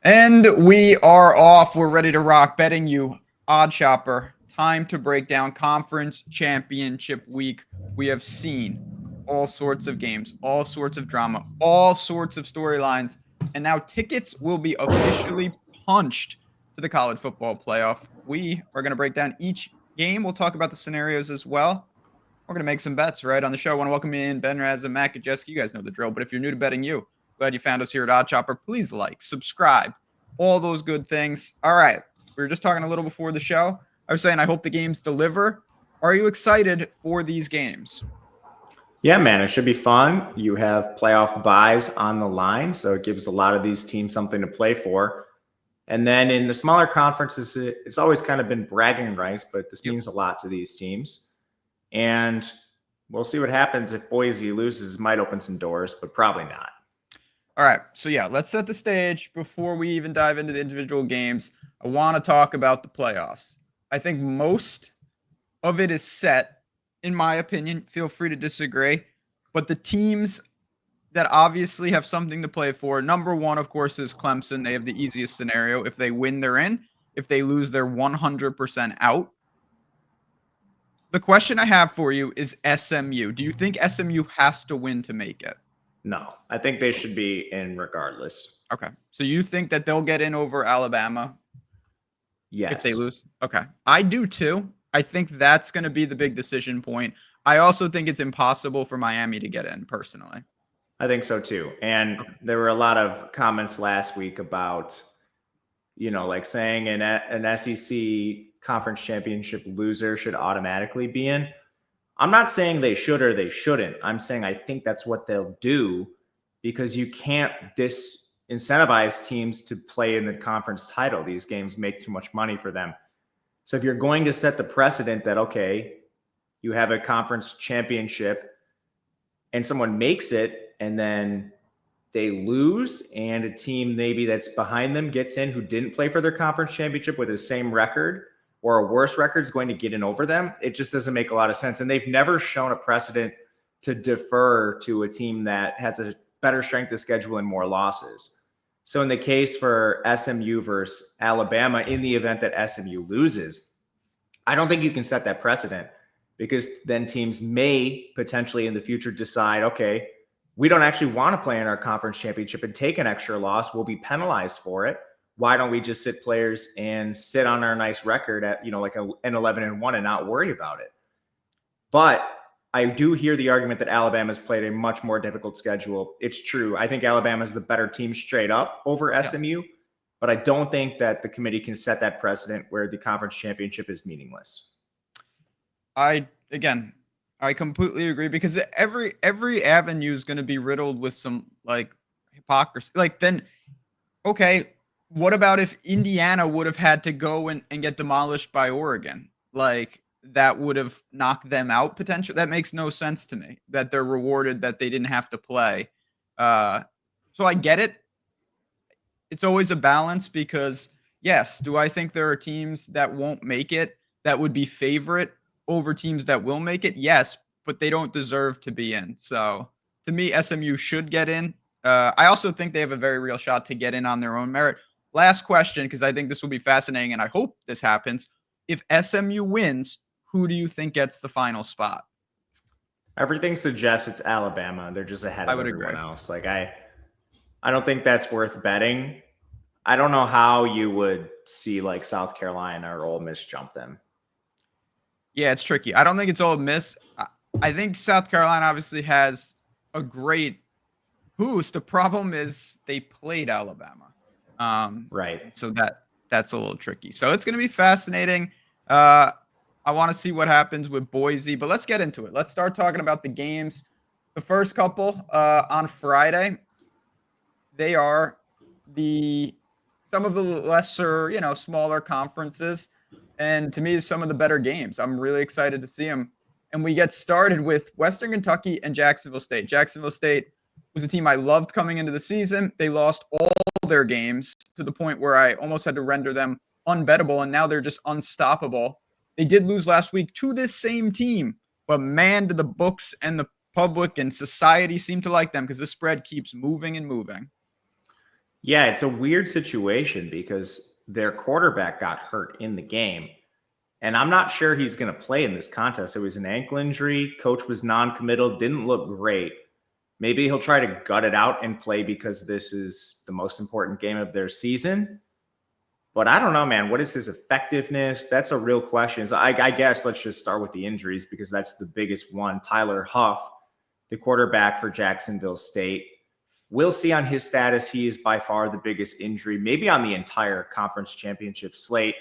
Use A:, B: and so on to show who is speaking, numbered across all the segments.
A: And we are off. We're ready to rock. Betting you, Odd Shopper. Time to break down Conference Championship Week. We have seen all sorts of games, all sorts of drama, all sorts of storylines. And now tickets will be officially punched to the college football playoff. We are going to break down each game. We'll talk about the scenarios as well. We're going to make some bets right on the show. I want to welcome in Ben, Rasa and Matt Gajewski. You guys know the drill. But if you're new to betting you, glad you found us here at Odd Chopper. Please like, subscribe, all those good things. All right. We were just talking a little before the show. I was saying I hope the games deliver. Are you excited for these games?
B: Yeah, man, it should be fun. You have playoff buys on the line, so it gives a lot of these teams something to play for. And then in the smaller conferences, it's always kind of been bragging rights, but this means a lot to these teams. And we'll see what happens if Boise loses. Might open some doors, but probably not.
A: All right. So, yeah, let's set the stage before we even dive into the individual games. I want to talk about the playoffs. I think most of it is set, in my opinion. Feel free to disagree. But the teams that obviously have something to play for, number one, of course, is Clemson. They have the easiest scenario. If they win, they're in. If they lose, they're 100% out. The question I have for you is SMU. Do you think SMU has to win to make it?
B: No, I think they should be in regardless.
A: Okay. So you think that they'll get in over Alabama?
B: Yes.
A: If they lose? Okay. I do too. I think that's going to be the big decision point. I also think it's impossible for Miami to get in, personally.
B: I think so too. And there were a lot of comments last week about, like saying an SEC conference championship loser should automatically be in. I'm not saying they should or they shouldn't. I'm saying I think that's what they'll do because you can't disincentivize teams to play in the conference title. These games make too much money for them. So if you're going to set the precedent that, okay, you have a conference championship and someone makes it and then they lose and a team maybe that's behind them gets in who didn't play for their conference championship with the same record or a worse record is going to get in over them, it just doesn't make a lot of sense. And they've never shown a precedent to defer to a team that has a better strength of schedule and more losses. So in the case for SMU versus Alabama, in the event that SMU loses, I don't think you can set that precedent because then teams may potentially in the future decide, okay, we don't actually want to play in our conference championship and take an extra loss. We'll be penalized for it. Why don't we just sit players and sit on our nice record at, like an 11-1 and not worry about it? But I do hear the argument that Alabama's played a much more difficult schedule. It's true. I think Alabama's the better team straight up over SMU, but I don't think that the committee can set that precedent where the conference championship is meaningless.
A: I completely agree because every avenue is going to be riddled with some hypocrisy. Okay, what about if Indiana would have had to go and get demolished by Oregon? That would have knocked them out potentially. That makes no sense to me that they're rewarded that they didn't have to play. So I get it. It's always a balance because, yes, do I think there are teams that won't make it that would be favorite over teams that will make it? Yes, but they don't deserve to be in. So to me, SMU should get in. I also think they have a very real shot to get in on their own merit. Last question, because I think this will be fascinating, and I hope this happens. If SMU wins, who do you think gets the final spot?
B: Everything suggests it's Alabama. They're just ahead of everyone else. I don't think that's worth betting. I don't know how you would see South Carolina or Ole Miss jump them.
A: Yeah, it's tricky. I don't think it's Ole Miss. I think South Carolina obviously has a great boost. The problem is they played Alabama.
B: Right.
A: So that's a little tricky. So it's going to be fascinating. I want to see what happens with Boise, but let's get into it. Let's start talking about the games. The first couple on Friday, they are some of the lesser, smaller conferences. And to me, some of the better games. I'm really excited to see them. And we get started with Western Kentucky and Jacksonville State. Jacksonville State was a team I loved coming into the season. They lost all their games to the point where I almost had to render them unbettable, and now they're just unstoppable. They did lose last week to this same team, but man, did the books and the public and society seem to like them because the spread keeps moving and moving.
B: Yeah, it's a weird situation because their quarterback got hurt in the game. And I'm not sure he's going to play in this contest. It was an ankle injury. Coach was non-committal, didn't look great. Maybe he'll try to gut it out and play because this is the most important game of their season. But I don't know, man. What is his effectiveness? That's a real question. So I guess let's just start with the injuries because that's the biggest one. Tyler Huff, the quarterback for Jacksonville State. We'll see on his status. He is by far the biggest injury, maybe on the entire conference championship slate.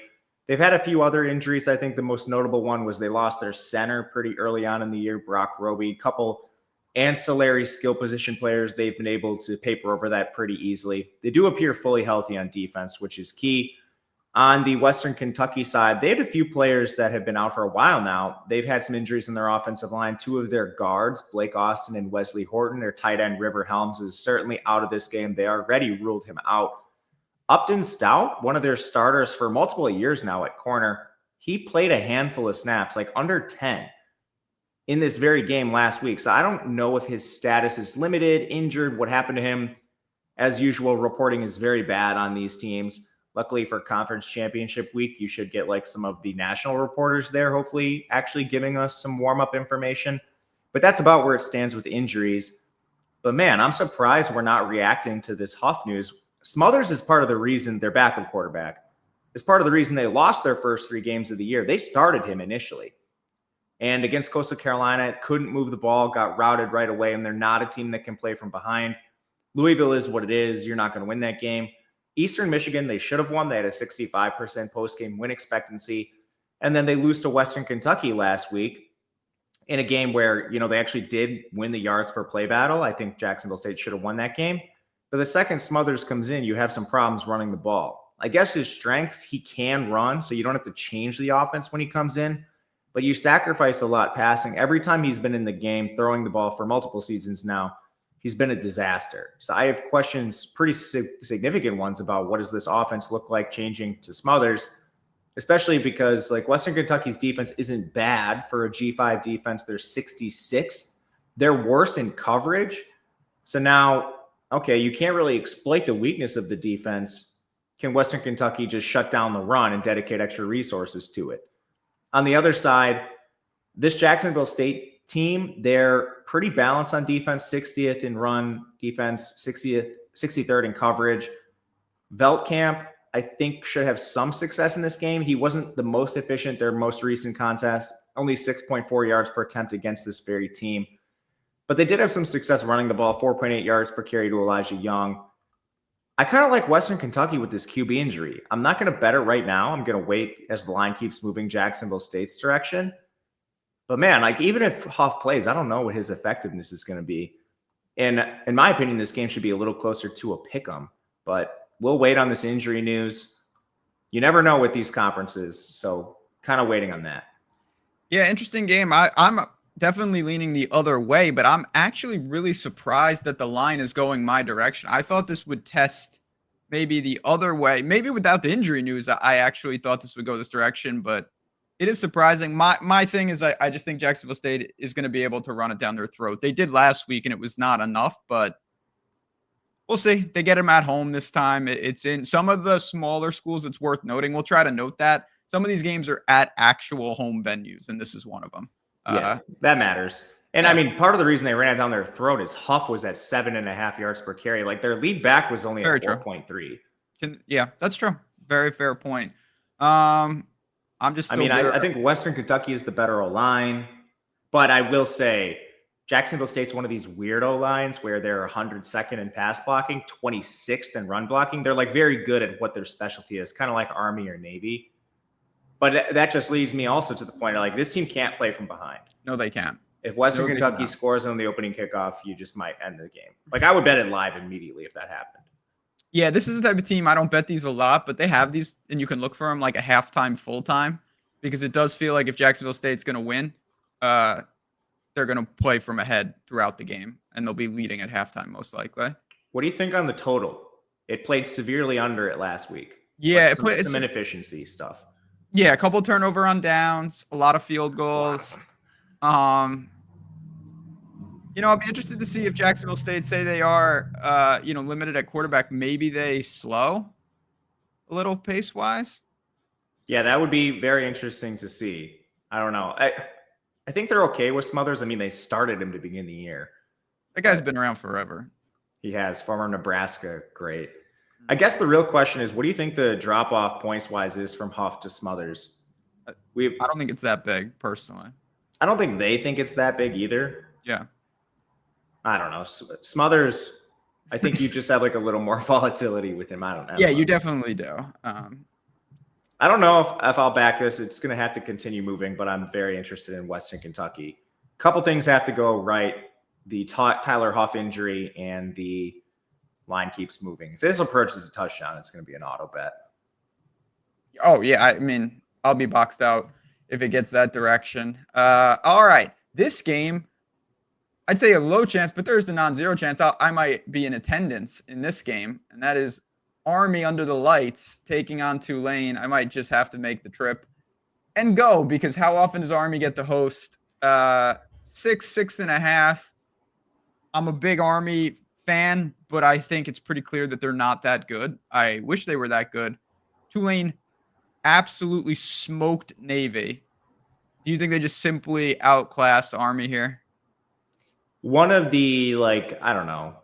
B: They've had a few other injuries. I think the most notable one was they lost their center pretty early on in the year, Brock Roby. A couple ancillary skill position players, they've been able to paper over that pretty easily. They do appear fully healthy on defense, which is key. On the Western Kentucky side, they had a few players that have been out for a while now. They've had some injuries in their offensive line. Two of their guards, Blake Austin and Wesley Horton, their tight end River Helms is certainly out of this game. They already ruled him out. Upton Stout, one of their starters for multiple years now at corner, he played a handful of snaps, like under 10 in this very game last week. So I don't know if his status is limited, injured, what happened to him. As usual, reporting is very bad on these teams. Luckily for conference championship week, you should get like some of the national reporters there, hopefully actually giving us some warm-up information. But that's about where it stands with injuries. But man, I'm surprised we're not reacting to this Huff news. Smothers is part of the reason their backup quarterback is part of the reason they lost their first 3 games of the year. They started him initially. And against Coastal Carolina, couldn't move the ball, got routed right away, and they're not a team that can play from behind. Louisville is what it is. You're not going to win that game. Eastern Michigan, they should have won. They had a 65% post-game win expectancy. And then they lose to Western Kentucky last week in a game where, they actually did win the yards per play battle. I think Jacksonville State should have won that game. But the second Smothers comes in, you have some problems running the ball. I guess his strengths, he can run, so you don't have to change the offense when he comes in. But you sacrifice a lot passing. Every time he's been in the game, throwing the ball for multiple seasons now, he's been a disaster. So I have questions, pretty significant ones, about what does this offense look like changing to Smothers, especially because like Western Kentucky's defense isn't bad for a G5 defense. They're 66th. They're worse in coverage. So now, okay, you can't really exploit the weakness of the defense. Can Western Kentucky just shut down the run and dedicate extra resources to it? On the other side, this Jacksonville State team, they're pretty balanced on defense, 60th in run defense, 63rd in coverage. Veltkamp, I think, should have some success in this game. He wasn't the most efficient, their most recent contest, only 6.4 yards per attempt against this very team. But they did have some success running the ball, 4.8 yards per carry to Elijah Young. I kind of like Western Kentucky with this QB injury. I'm not going to bet it right now. I'm going to wait as the line keeps moving Jacksonville State's direction. But man, like even if Huff plays, I don't know what his effectiveness is going to be. And in my opinion, this game should be a little closer to a pick 'em. But we'll wait on this injury news. You never know with these conferences, so kind of waiting on that.
A: Yeah, interesting game. I'm definitely leaning the other way, but I'm actually really surprised that the line is going my direction. I thought this would test maybe the other way. Maybe without the injury news, I actually thought this would go this direction, but it is surprising. My thing is I just think Jacksonville State is going to be able to run it down their throat. They did last week, and it was not enough, but we'll see. They get them at home this time. It's in some of the smaller schools. It's worth noting. We'll try to note that some of these games are at actual home venues, and this is one of them.
B: Yeah, that matters. And I mean, part of the reason they ran it down their throat is Huff was at 7.5 yards per carry. Like their lead back was only at 4.3.
A: Yeah, that's true. Very fair point. I'm just still
B: I think Western Kentucky is the better O-line, but I will say Jacksonville State's one of these weird O-lines where they're 102nd in pass blocking, 26th in run blocking. They're like very good at what their specialty is, kind of like Army or Navy. But that just leads me also to the point of like this team can't play from behind.
A: No, they can't.
B: If Western Kentucky scores on the opening kickoff, you just might end the game. Like I would bet it live immediately if that happened.
A: Yeah, this is the type of team I don't bet these a lot, but they have these, and you can look for them like a halftime, full time, because it does feel like if Jacksonville State's going to win, they're going to play from ahead throughout the game, and they'll be leading at halftime most likely.
B: What do you think on the total? It played severely under it last week.
A: Yeah,
B: some inefficiency stuff.
A: Yeah, a couple turnover on downs, a lot of field goals. Yeah, I'll be interested to see if Jacksonville State, say they are, limited at quarterback, maybe they slow a little pace-wise.
B: Yeah, that would be very interesting to see. I don't know. I think they're okay with Smothers. I mean, they started him to begin the year.
A: That guy's been around forever.
B: He has. Former Nebraska, great. I guess the real question is, what do you think the drop-off points-wise is from Huff to Smothers?
A: I don't think it's that big, personally.
B: I don't think they think it's that big either.
A: Yeah.
B: I don't know. Smothers, I think you just have like a little more volatility with him. I don't know.
A: Yeah, you definitely do.
B: I don't know if I'll back this. It's going to have to continue moving, but I'm very interested in Western Kentucky. A couple things have to go right. The Tyler Huff injury and the line keeps moving. If this approaches a touchdown, it's going to be an auto bet.
A: Oh, yeah. I mean, I'll be boxed out if it gets that direction. All right. This game, I'd say a low chance, but there's a non-zero chance I might be in attendance in this game, and that is Army under the lights taking on Tulane. I might just have to make the trip and go, because how often does Army get to host? 6.5. I'm a big Army fan, but I think it's pretty clear that they're not that good. I wish they were that good. Tulane absolutely smoked Navy. Do you think they just simply outclassed Army here?
B: One of the, I don't know,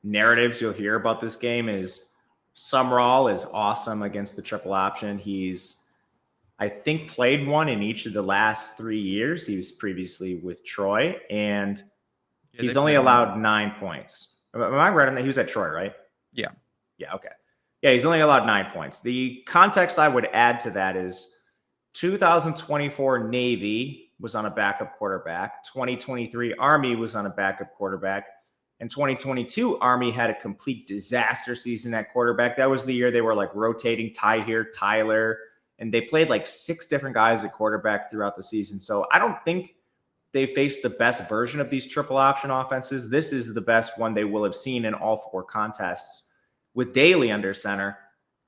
B: narratives you'll hear about this game is Sumrall is awesome against the triple option. He's, I think, played one in each of the last 3 years. He was previously with Troy, and he's only allowed 9 points. Am I right on that? He was at Troy, right?
A: Yeah.
B: Yeah, okay. Yeah, he's only allowed 9 points. The context I would add to that is 2024 Navy was on a backup quarterback. 2023 Army was on a backup quarterback. And 2022 Army had a complete disaster season at quarterback. That was the year they were rotating Tyler, and they played 6 different guys at quarterback throughout the season. So I don't think they faced the best version of these triple option offenses. This is the best one they will have seen in all 4 contests with Daly under center.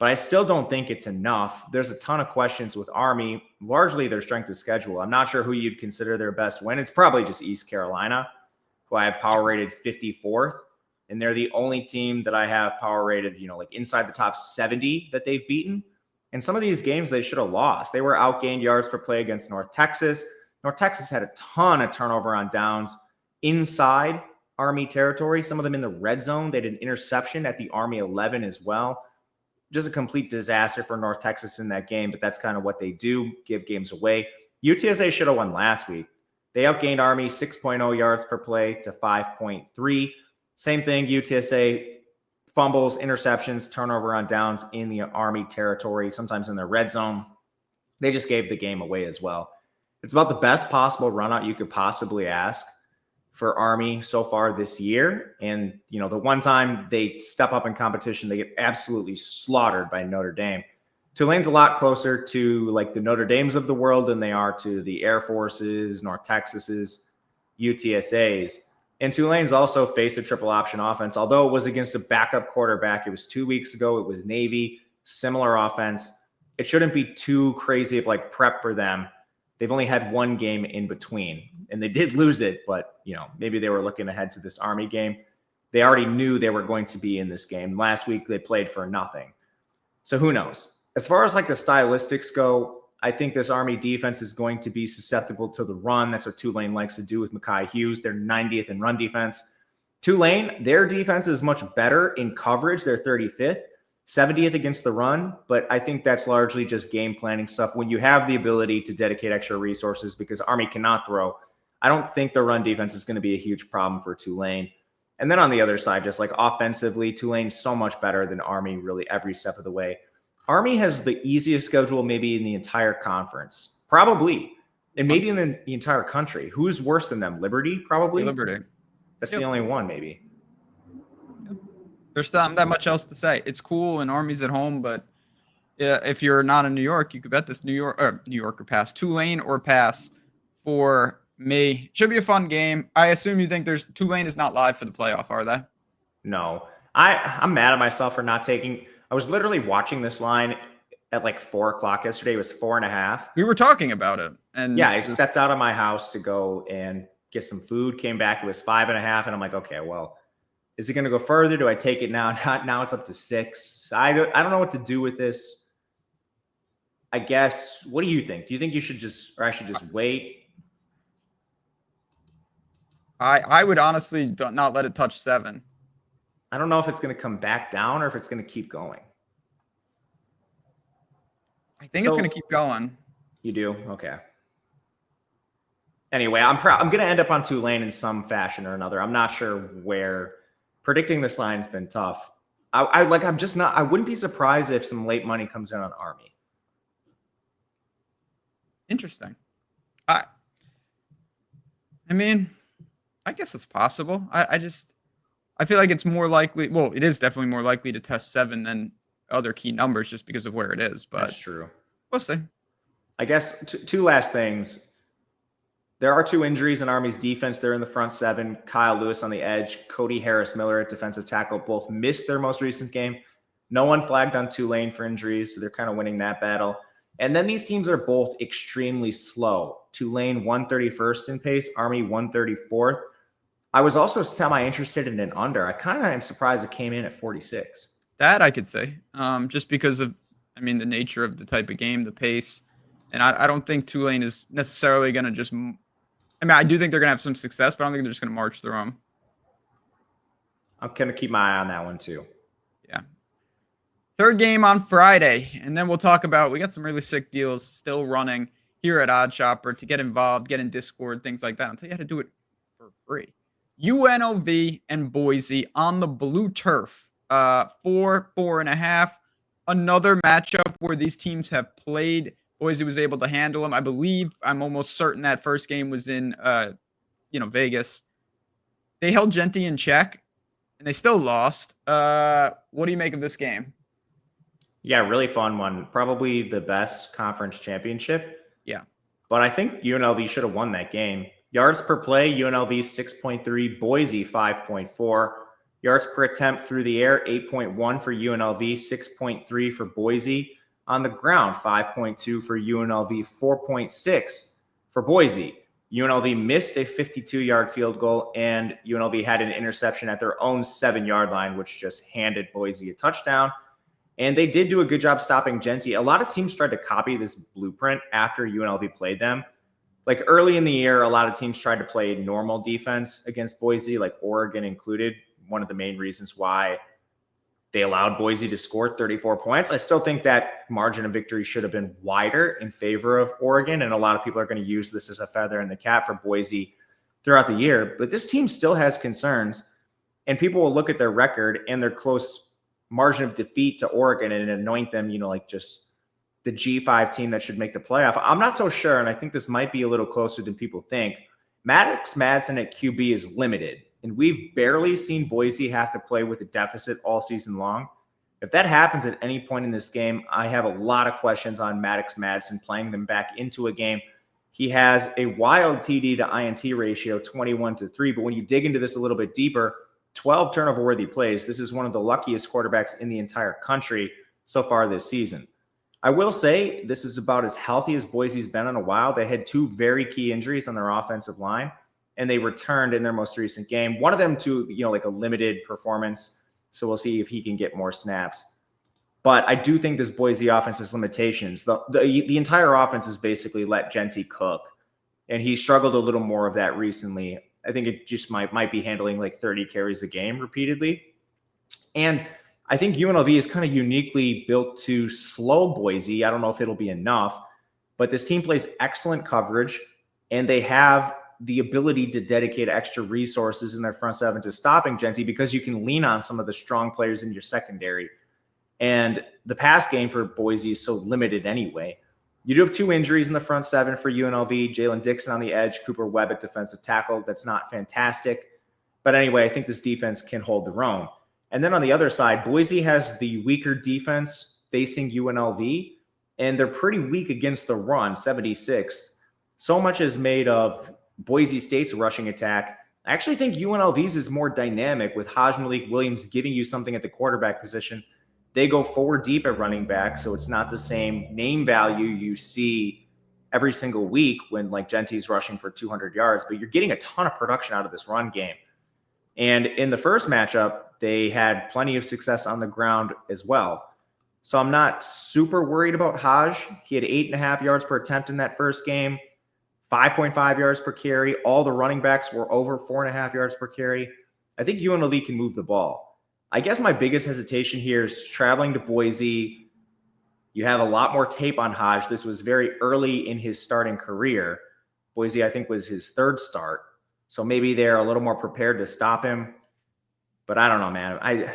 B: But I still don't think it's enough. There's a ton of questions with Army, largely their strength of schedule. I'm not sure who you'd consider their best win. It's probably just East Carolina, who I have power rated 54th. And they're the only team that I have power rated, inside the top 70 that they've beaten. And some of these games they should have lost. They were outgained yards per play against North Texas. North Texas had a ton of turnover on downs inside Army territory, some of them in the red zone. They had an interception at the Army 11 as well. Just a complete disaster for North Texas in that game, but that's kind of what they do, give games away. UTSA should have won last week. They outgained Army 6.0 yards per play to 5.3. Same thing, UTSA fumbles, interceptions, turnover on downs in the Army territory, sometimes in the red zone. They just gave the game away as well. It's about the best possible run out you could possibly ask for Army so far this year. And, the one time they step up in competition, they get absolutely slaughtered by Notre Dame. Tulane's a lot closer to the Notre Dames of the world than they are to the Air Forces, North Texas's, UTSA's. And Tulane's also faced a triple option offense. Although it was against a backup quarterback, it was 2 weeks ago. It was Navy, similar offense. It shouldn't be too crazy of prep for them. They've only had 1 game in between, and they did lose it, but, maybe they were looking ahead to this Army game. They already knew they were going to be in this game. Last week, they played for nothing. So who knows? As far as the stylistics go, I think this Army defense is going to be susceptible to the run. That's what Tulane likes to do with Mekhi Hughes. They're 90th in run defense. Tulane, their defense is much better in coverage. They're 35th. 70th against the run, but I think that's largely just game planning stuff. When you have the ability to dedicate extra resources because Army cannot throw, I don't think the run defense is going to be a huge problem for Tulane. And then on the other side, just offensively, Tulane's so much better than Army really every step of the way. Army has the easiest schedule maybe in the entire conference, probably, and maybe in the entire country. Who's worse than them? Liberty, probably?
A: Liberty.
B: That's the only one, maybe.
A: There's not that much else to say. It's cool and Army's at home, but if you're not in New York, you could bet this New Yorker pass, Tulane or pass for me. Should be a fun game. I assume you think Tulane is not live for the playoff, are they?
B: No. I'm mad at myself for not taking. I was literally watching this line at 4 o'clock yesterday. It was 4.5.
A: We were talking about it. And
B: yeah, I stepped out of my house to go and get some food, came back, it was 5.5. And I'm like, okay, well, is it going to go further? Do I take it now? Now it's up to 6. I don't know what to do with this. I guess, what do you think? Do you think I should just wait?
A: I would honestly not let it touch 7.
B: I don't know if it's going to come back down or if it's going to keep going.
A: I think it's going to keep going.
B: You do? Okay. Anyway, I'm going to end up on Tulane in some fashion or another. I'm not sure where. Predicting this line's been tough. I wouldn't be surprised if some late money comes in on Army.
A: Interesting. I mean, I guess it's possible. I feel like it's more likely. Well, it is definitely more likely to test 7 than other key numbers just because of where it is. But
B: that's true.
A: We'll see.
B: I guess two last things. There are 2 injuries in Army's defense. They're in the front 7. Kyle Lewis on the edge, Cody Harris-Miller at defensive tackle. Both missed their most recent game. No one flagged on Tulane for injuries, so they're kind of winning that battle. And then these teams are both extremely slow. Tulane 131st in pace, Army 134th. I was also semi-interested in an under. I kind of am surprised it came in at 46.
A: That I could say, just because of, the nature of the type of game, the pace. And I don't think Tulane is necessarily going to just – I do think they're going to have some success, but I don't think they're just going to march through them.
B: I'm going to keep my eye on that one too.
A: Yeah. Third game on Friday, and then we'll talk about – we got some really sick deals still running here at Odd Shopper to get involved, get in Discord, things like that. I'll tell you how to do it for free. UNLV and Boise on the blue turf, 4.5. Another matchup where these teams have played. Boise was able to handle them. I believe, I'm almost certain that first game was in, Vegas. They held Genty in check, and they still lost. What do you make of this game?
B: Yeah, really fun one. Probably the best conference championship.
A: Yeah.
B: But I think UNLV should have won that game. Yards per play, UNLV 6.3, Boise 5.4. Yards per attempt through the air, 8.1 for UNLV, 6.3 for Boise. On the ground, 5.2 for UNLV, 4.6 for Boise. UNLV missed a 52-yard field goal, and UNLV had an interception at their own 7-yard line, which just handed Boise a touchdown. And they did do a good job stopping Genty. A lot of teams tried to copy this blueprint after UNLV played them. Like early in the year, a lot of teams tried to play normal defense against Boise, like Oregon included. One of the main reasons why they allowed Boise to score 34 points. I still think that margin of victory should have been wider in favor of Oregon, and a lot of people are going to use this as a feather in the cap for Boise throughout the year. But this team still has concerns, and people will look at their record and their close margin of defeat to Oregon and anoint them, like just the G5 team that should make the playoff. I'm not so sure, and I think this might be a little closer than people think. Maddox Madsen at QB is limited. And we've barely seen Boise have to play with a deficit all season long. If that happens at any point in this game, I have a lot of questions on Maddox Madsen playing them back into a game. He has a wild TD to INT ratio, 21-3. But when you dig into this a little bit deeper, 12 turnover-worthy plays. This is one of the luckiest quarterbacks in the entire country so far this season. I will say this is about as healthy as Boise's been in a while. They had 2 very key injuries on their offensive line, and they returned in their most recent game. One of them to, like a limited performance. So we'll see if he can get more snaps. But I do think this Boise offense has limitations. The entire offense is basically let Genty cook. And he struggled a little more of that recently. I think it just might be handling like 30 carries a game repeatedly. And I think UNLV is kind of uniquely built to slow Boise. I don't know if it'll be enough. But this team plays excellent coverage, and they have the ability to dedicate extra resources in their front 7 to stopping Genty because you can lean on some of the strong players in your secondary. And the pass game for Boise is so limited anyway. You do have 2 injuries in the front 7 for UNLV, Jalen Dixon on the edge, Cooper Webb at defensive tackle. That's not fantastic. But anyway, I think this defense can hold their own. And then on the other side, Boise has the weaker defense facing UNLV, and they're pretty weak against the run, 76th. So much is made of Boise State's rushing attack. I actually think UNLV's is more dynamic with Haj Malik Williams giving you something at the quarterback position. They go forward deep at running back, so it's not the same name value you see every single week when like Genty's rushing for 200 yards, but you're getting a ton of production out of this run game. And in the first matchup, they had plenty of success on the ground as well. So I'm not super worried about Haj. He had 8.5 yards per attempt in that first game, 5.5 yards per carry. All the running backs were over 4.5 yards per carry. I think UNLV can move the ball. I guess my biggest hesitation here is traveling to Boise. You have a lot more tape on Haj. This was very early in his starting career. Boise, I think, was his third start. So maybe they're a little more prepared to stop him. But I don't know, man.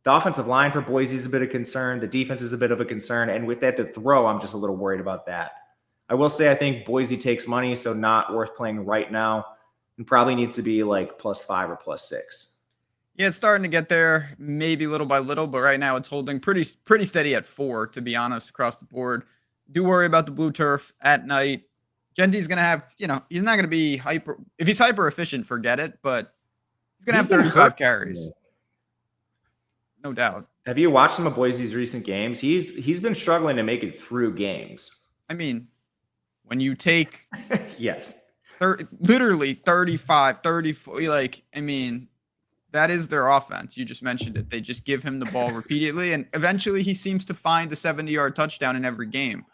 B: The offensive line for Boise is a bit of concern. The defense is a bit of a concern. And with that to throw, I'm just a little worried about that. I will say I think Boise takes money, so not worth playing right now. And probably needs to be like +5 or +6.
A: Yeah, it's starting to get there, maybe little by little, but right now it's holding pretty steady at 4, to be honest, across the board. Do worry about the blue turf at night. Genty's going to have, he's not going to be hyper. If he's hyper efficient, forget it, but he's going to have 35 carries. No doubt.
B: Have you watched some of Boise's recent games? He's been struggling to make it through games.
A: I mean, when you take
B: yes,
A: literally 35, 34, that is their offense. You just mentioned it. They just give him the ball repeatedly, and eventually he seems to find a 70-yard touchdown in every game.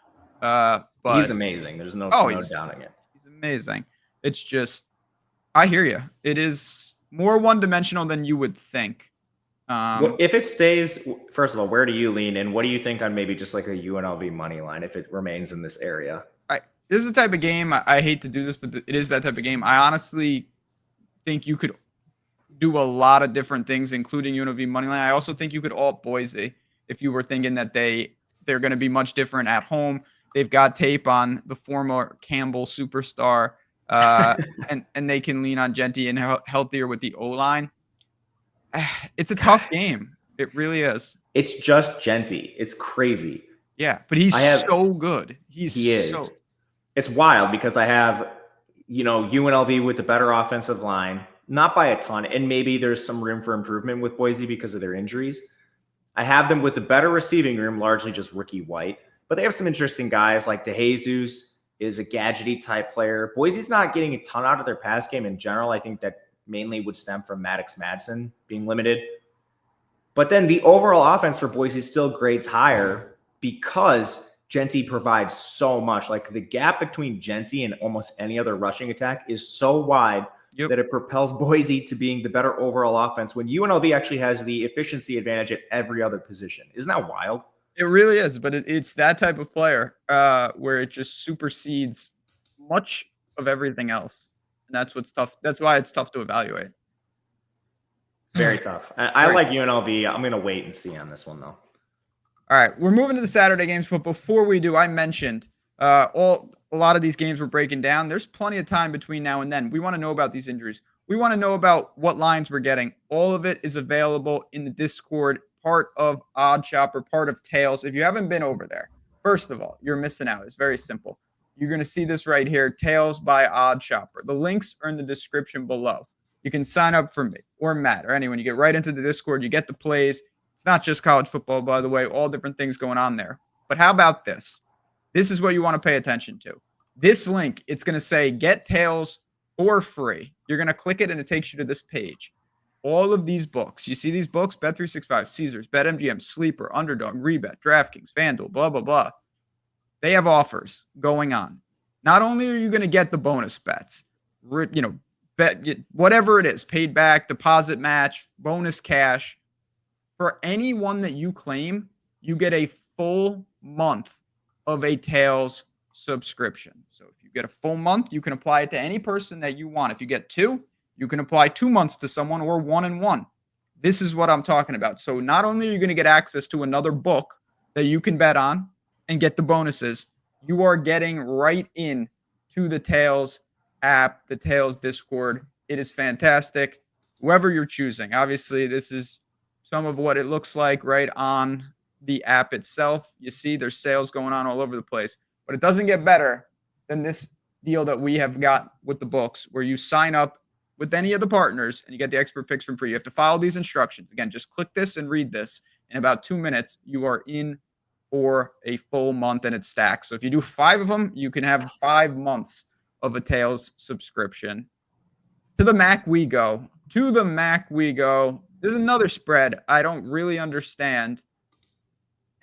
A: But
B: he's amazing. There's no doubting it.
A: He's amazing. It's just, I hear you. It is more one-dimensional than you would think.
B: Well, if it stays, first of all, where do you lean, and what do you think on maybe just like a UNLV money line if it remains in this area?
A: This is the type of game, I hate to do this, but it is that type of game. I honestly think you could do a lot of different things, including UNLV money line. I also think you could alt Boise if you were thinking that they're going to be much different at home. They've got tape on the former Campbell superstar, and they can lean on Genty and healthier with the O-line. It's a tough game. It really is.
B: It's just Genty. It's crazy.
A: Yeah, but he's so good. He is.
B: It's wild because I have, UNLV with the better offensive line, not by a ton, and maybe there's some room for improvement with Boise because of their injuries. I have them with a better receiving room, largely just Ricky White, but they have some interesting guys like DeJesus is a gadgety type player. Boise's not getting a ton out of their pass game in general. I think that mainly would stem from Maddox Madsen being limited. But then the overall offense for Boise still grades higher because Genty provides so much. Like the gap between Genty and almost any other rushing attack is so wide that it propels Boise to being the better overall offense when UNLV actually has the efficiency advantage at every other position. Isn't that wild?
A: It really is, but it's that type of player where it just supersedes much of everything else. And that's what's tough. That's why it's tough to evaluate.
B: Very tough. I like UNLV. I'm going to wait and see on this one, though.
A: All right, we're moving to the Saturday games, but before we do, I mentioned a lot of these games we're breaking down. There's plenty of time between now and then. We want to know about these injuries. We want to know about what lines we're getting. All of it is available in the Discord, part of Odd Shopper, part of Tails. If you haven't been over there, first of all, you're missing out. It's very simple. You're going to see this right here, Tails by Odd Shopper. The links are in the description below. You can sign up for me or Matt or anyone. You get right into the Discord. You get the plays. It's not just college football, by the way, all different things going on there. But how about this? This is what you want to pay attention to. This link, it's going to say get Tails for free. You're going to click it and it takes you to this page. All of these books. You see these books? Bet365, Caesars, BetMGM, Sleeper, Underdog, Rebet, DraftKings, FanDuel, blah, blah, blah. They have offers going on. Not only are you going to get the bonus bets, bet whatever it is, paid back, deposit match, bonus cash. For any one that you claim, you get a full month of a Tails subscription. So if you get a full month, you can apply it to any person that you want. If you get 2, you can apply 2 months to someone or 1 and 1. This is what I'm talking about. So not only are you going to get access to another book that you can bet on and get the bonuses, you are getting right in to the Tails app, the Tails Discord. It is fantastic. Whoever you're choosing. Obviously, this is some of what it looks like right on the app itself. You see there's sales going on all over the place, but it doesn't get better than this deal that we have got with the books where you sign up with any of the partners and you get the expert picks for free. You have to follow these instructions. Again, just click this and read this. In about 2 minutes, you are in for a full month, and it stacks. So if you do 5 of them, you can have 5 months of a Tails subscription. To the MAC we go. To the MAC we go. There's another spread I don't really understand.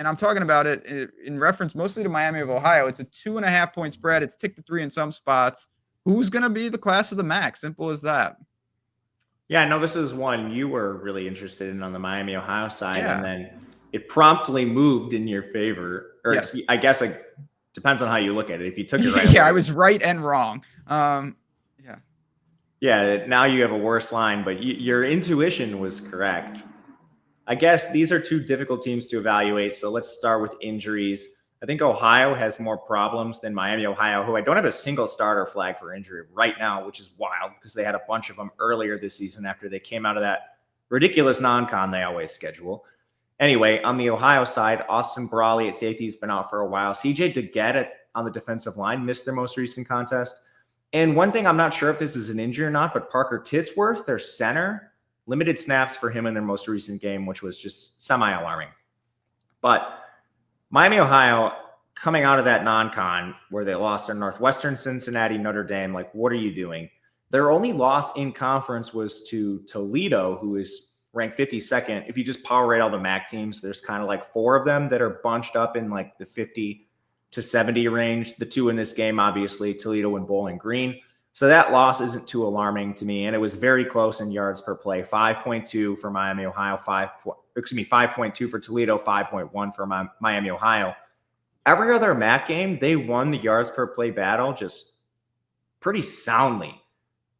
A: And I'm talking about it in reference mostly to Miami of Ohio. It's a 2.5 point spread. It's ticked to 3 in some spots. Who's going to be the class of the MAC? Simple as that.
B: Yeah, no, this is one you were really interested in on the Miami, Ohio side.
A: Yeah.
B: And then it promptly moved in your favor. Or
A: Yes.
B: I guess it depends on how you look at it. If you took it right
A: yeah,
B: away,
A: I was right and wrong.
B: Yeah, now you have a worse line, but your intuition was correct. I guess these are 2 difficult teams to evaluate. So let's start with injuries. I think Ohio has more problems than Miami, Ohio, who I don't have a single starter flag for injury right now, which is wild because they had a bunch of them earlier this season after they came out of that ridiculous non-con they always schedule. Anyway, on the Ohio side, Austin Brawley at safety has been out for a while. CJ DeGette on the defensive line missed their most recent contest. And one thing I'm not sure if this is an injury or not, but Parker Titsworth, their center, limited snaps for him in their most recent game, which was just semi-alarming. But Miami, Ohio, coming out of that non-con where they lost to Northwestern, Cincinnati, Notre Dame, like, what are you doing? Their only loss in conference was to Toledo, who is ranked 52nd. If you just power rate all the MAC teams, there's kind of like 4 of them that are bunched up in like the 50 to 70 range. The 2 in this game, obviously, Toledo and Bowling Green. So that loss isn't too alarming to me. And it was very close in yards per play, 5.2 for Miami, Ohio, 5.2 for Toledo, 5.1 for Miami, Ohio. Every other MAC game, they won the yards per play battle just pretty soundly.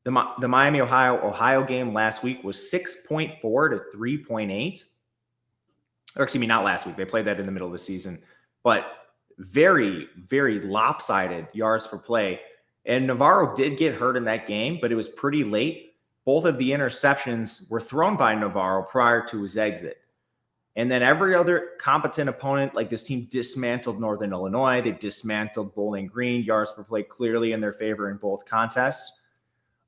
B: The Miami, Ohio game last week was 6.4 to 3.8. Or excuse me, not last week. They played that in the middle of the season. But very, very lopsided yards per play. And Navarro did get hurt in that game, but it was pretty late. Both of the interceptions were thrown by Navarro prior to his exit. And then every other competent opponent, like this team dismantled Northern Illinois. They dismantled Bowling Green. Yards per play clearly in their favor in both contests.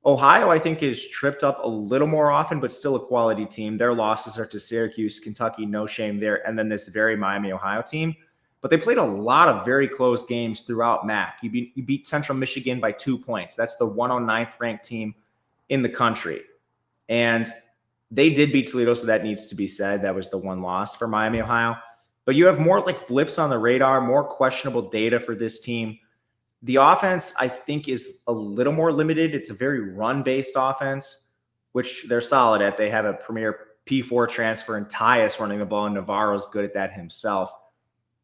B: Ohio, I think, is tripped up a little more often, but still a quality team. Their losses are to Syracuse, Kentucky, no shame there. And then this very Miami, Ohio team. But they played a lot of very close games throughout MAC. You beat Central Michigan by 2 points. That's the 109th ranked team in the country. And they did beat Toledo, so that needs to be said. That was the one loss for Miami, Ohio. But you have more like blips on the radar, more questionable data for this team. The offense, I think, is a little more limited. It's a very run-based offense, which they're solid at. They have a premier P4 transfer in Tyus running the ball, and Navarro's good at that himself.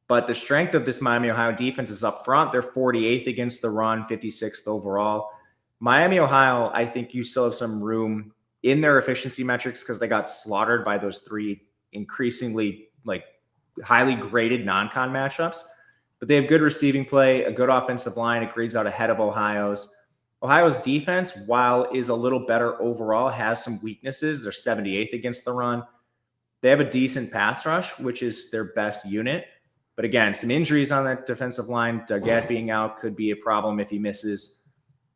B: But the strength of this Miami, Ohio defense is up front. They're 48th against the run, 56th overall. Miami, Ohio, I think you still have some room in their efficiency metrics because they got slaughtered by those 3 increasingly like highly graded non-con matchups. But they have good receiving play, a good offensive line. It grades out ahead of Ohio's. Ohio's defense, while is a little better overall, has some weaknesses. They're 78th against the run. They have a decent pass rush, which is their best unit. But again, some injuries on that defensive line. Doggett being out could be a problem if he misses.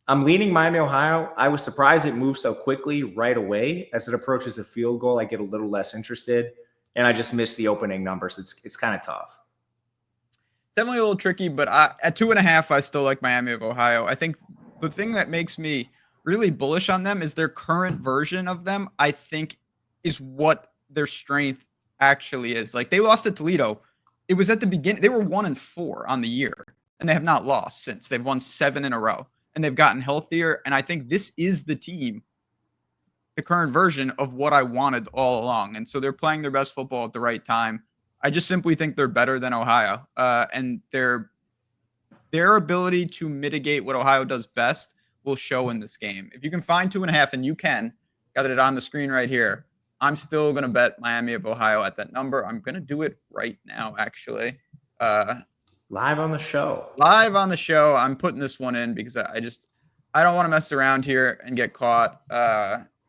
B: I'm leaning Miami, Ohio. I was surprised it moved so quickly right away. As it approaches a field goal, I get a little less interested. And I just missed the opening numbers. It's kind of tough.
A: Definitely a little tricky, but at 2.5, I still like Miami of Ohio. I think the thing that makes me really bullish on them is their current version of them, I think, is what their strength actually is. Like, they lost to Toledo. It was at the beginning. They were 1-4 on the year, and they have not lost since. They've won 7 in a row, and they've gotten healthier. And I think this is the team, the current version of what I wanted all along. And so they're playing their best football at the right time. I just simply think they're better than Ohio, and their ability to mitigate what Ohio does best will show in this game. If you can find 2.5, and you can, got it on the screen right here, I'm still going to bet Miami of Ohio at that number. I'm going to do it right now, actually.
B: Live on the show.
A: Live on the show. I'm putting this one in because I don't want to mess around here and get caught.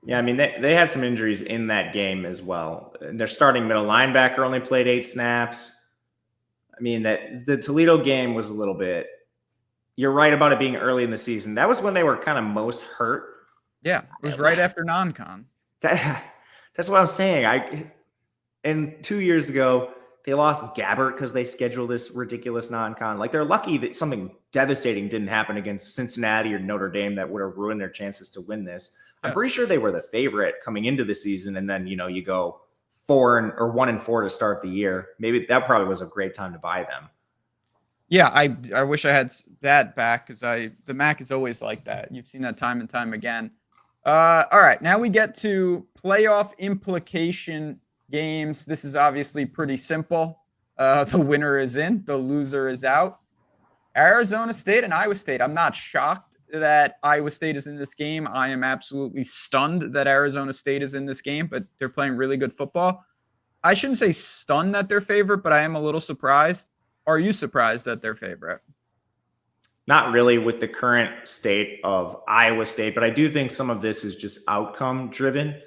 B: Yeah, I mean, they had some injuries in that game as well. Their starting middle linebacker only played 8 snaps. I mean, that the Toledo game was a little bit – you're right about it being early in the season. That was when they were kind of most hurt.
A: Yeah, it was right after non-con.
B: That's what I'm saying. And 2 years ago, They lost Gabbert because they scheduled this ridiculous non-con. Like, they're lucky that something devastating didn't happen against Cincinnati or Notre Dame that would have ruined their chances to win this. I'm pretty sure they were the favorite coming into the season, and then, you go 1-4 to start the year. Maybe that probably was a great time to buy them.
A: Yeah, I wish I had that back, because the MAC is always like that. You've seen that time and time again. All right, now we get to playoff implication games. This is obviously pretty simple. The winner is in, the loser is out. Arizona State and Iowa State. I'm not shocked that Iowa State is in this game. I am absolutely stunned that Arizona State is in this game, but they're playing really good football. I shouldn't say stunned that they're favorite, but I am a little surprised. Are you surprised that they're favorite?
B: Not really with the current state of Iowa State, but I do think some of this is just outcome driven.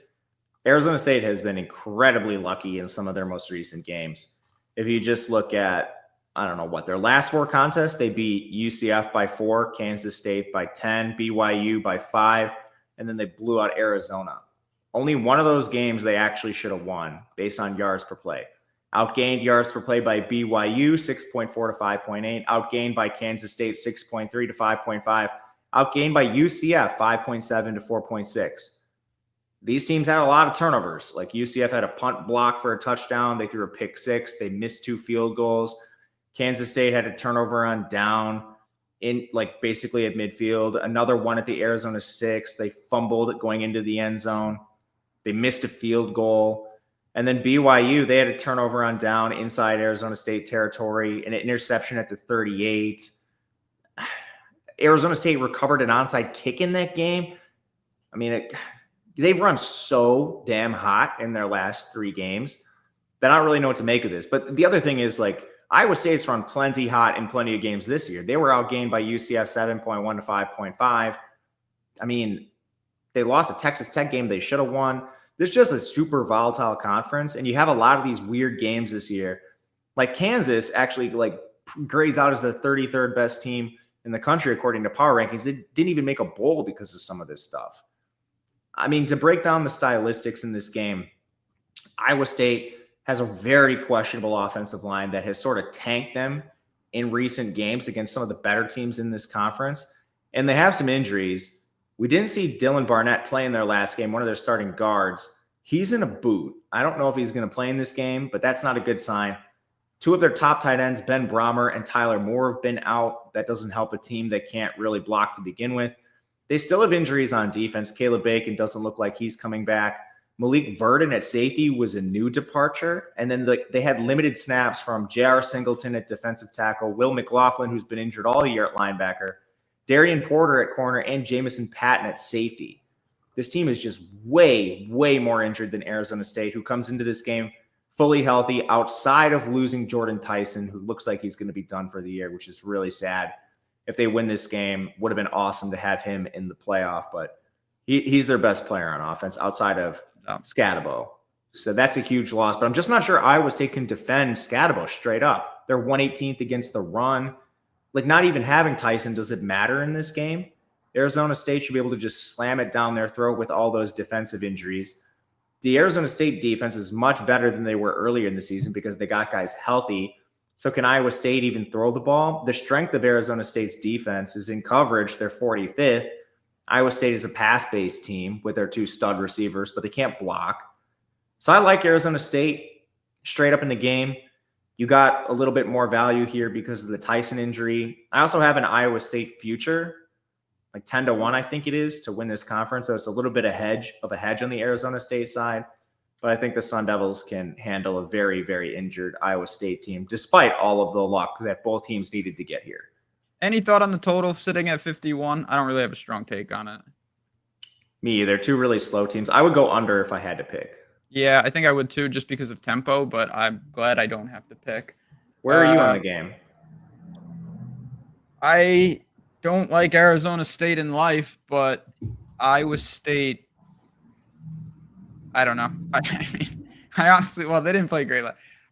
B: Arizona State has been incredibly lucky in some of their most recent games. If you just look at, I don't know what, their last 4 contests, they beat UCF by 4, Kansas State by 10, BYU by 5, and then they blew out Arizona. Only one of those games they actually should have won based on yards per play. Outgained yards per play by BYU, 6.4 to 5.8. Outgained by Kansas State, 6.3 to 5.5. Outgained by UCF, 5.7 to 4.6. These teams had a lot of turnovers. Like, UCF had a punt block for a touchdown. They threw a pick 6. They missed 2 field goals. Kansas State had a turnover on down in, like, basically at midfield. Another one at the Arizona 6. They fumbled going into the end zone. They missed a field goal. And then BYU, they had a turnover on down inside Arizona State territory, an interception at the 38. Arizona State recovered an onside kick in that game. I mean, they've run so damn hot in their last 3 games that I don't really know what to make of this. But the other thing is, like, Iowa State's run plenty hot in plenty of games this year. They were outgained by UCF 7.1 to 5.5. I mean, they lost a Texas Tech game they should have won. There's just a super volatile conference, and you have a lot of these weird games this year. Like, Kansas actually, like, grades out as the 33rd best team in the country according to power rankings. They didn't even make a bowl because of some of this stuff. I mean, to break down the stylistics in this game, Iowa State has a very questionable offensive line that has sort of tanked them in recent games against some of the better teams in this conference, and they have some injuries. We didn't see Dylan Barnett play in their last game, one of their starting guards. He's in a boot. I don't know if he's going to play in this game, but that's not a good sign. 2 of their top tight ends, Ben Brahmer and Tyler Moore, have been out. That doesn't help a team that can't really block to begin with. They still have injuries on defense. Caleb Bacon doesn't look like he's coming back. Malik Verdon at safety was a new departure. And then they had limited snaps from J.R. Singleton at defensive tackle, Will McLaughlin, who's been injured all year at linebacker, Darian Porter at corner, and Jamison Patton at safety. This team is just way, way more injured than Arizona State, who comes into this game fully healthy outside of losing Jordan Tyson, who looks like he's going to be done for the year, which is really sad. If they win this game, would have been awesome to have him in the playoff, but he's their best player on offense outside of Scatabo. So that's a huge loss, but I'm just not sure Iowa State can defend Scatabo straight up. They're 118th against the run. Like, not even having Tyson, does it matter in this game? Arizona State should be able to just slam it down their throat with all those defensive injuries. The Arizona State defense is much better than they were earlier in the season because they got guys healthy. So can Iowa State even throw the ball? The strength of Arizona State's defense is in coverage. They're 45th. Iowa State is a pass-based team with their 2 stud receivers, but they can't block. So I like Arizona State straight up in the game. You got a little bit more value here because of the Tyson injury. I also have an Iowa State future, like 10-1, I think it is, to win this conference. So it's a little bit of a hedge on the Arizona State side. But I think the Sun Devils can handle a very, very injured Iowa State team, despite all of the luck that both teams needed to get here.
A: Any thought on the total sitting at 51? I don't really have a strong take on it.
B: Me either. 2 really slow teams. I would go under if I had to pick.
A: Yeah, I think I would too, just because of tempo, but I'm glad I don't have to pick.
B: Where are you on the game?
A: I don't like Arizona State in life, but Iowa State, I don't know. I mean, I honestly, well, they didn't play great.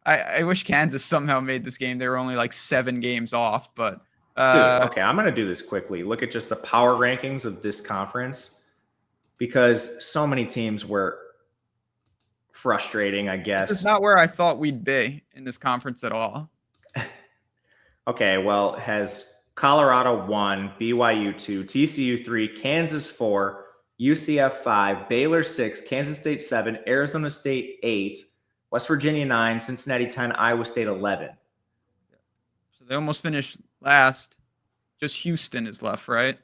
A: I wish Kansas somehow made this game. They were only like 7 games off, but.
B: Dude, okay, I'm going to do this quickly. Look at just the power rankings of this conference, because so many teams were frustrating, I guess.
A: It's not where I thought we'd be in this conference at all.
B: Okay, well, has Colorado 1, BYU 2, TCU 3, Kansas 4, UCF 5, Baylor 6, Kansas State 7, Arizona State 8, West Virginia 9, Cincinnati 10, Iowa State 11.
A: So they almost finished last. Just Houston is left, right?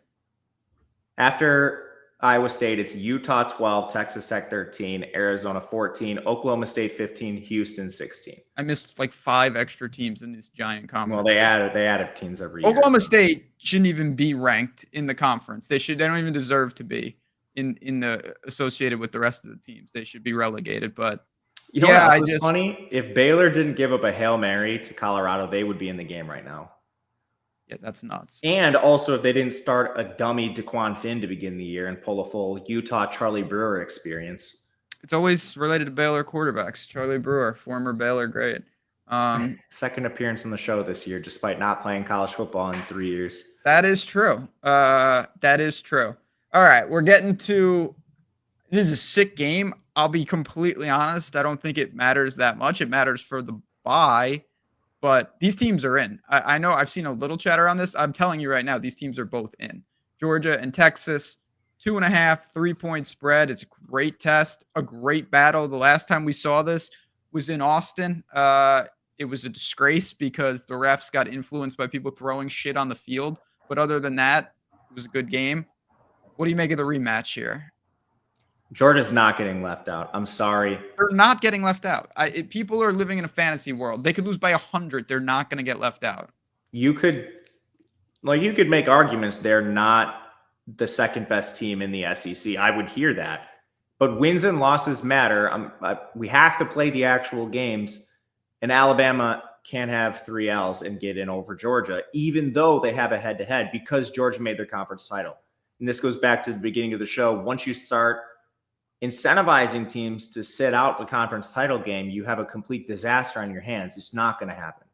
B: After Iowa State, it's Utah 12, Texas Tech 13, Arizona 14, Oklahoma State 15, Houston 16.
A: I missed like 5 extra teams in this giant conference.
B: Well, they added teams every year.
A: Oklahoma State shouldn't even be ranked in the conference. They don't even deserve to be in the associated with the rest of the teams. They should be relegated. But
B: you know what else is funny? If Baylor didn't give up a Hail Mary to Colorado, they would be in the game right now.
A: Yeah, that's nuts.
B: And also, if they didn't start a dummy DeQuan Finn to begin the year and pull a full Utah Charlie Brewer experience.
A: It's always related to Baylor quarterbacks. Charlie Brewer, former Baylor great.
B: Second appearance on the show this year, despite not playing college football in 3 years.
A: That is true. That is true. All right, we're getting to – this is a sick game. I'll be completely honest. I don't think it matters that much. It matters for the bye. But these teams are in. I know I've seen a little chatter on this. I'm telling you right now, these teams are both in. Georgia and Texas, 2.5, 3-point spread. It's a great test, a great battle. The last time we saw this was in Austin. It was a disgrace because the refs got influenced by people throwing shit on the field. But other than that, it was a good game. What do you make of the rematch here?
B: Georgia's not getting left out. I'm sorry.
A: They're not getting left out. People are living in a fantasy world. They could lose by 100. They're not going to get left out.
B: You could make arguments they're not the second best team in the SEC. I would hear that. But wins and losses matter. We have to play the actual games. And Alabama can't have 3 L's and get in over Georgia, even though they have a head-to-head because Georgia made their conference title. And this goes back to the beginning of the show. Once you start incentivizing teams to sit out the conference title game, you have a complete disaster on your hands. It's not going to happen.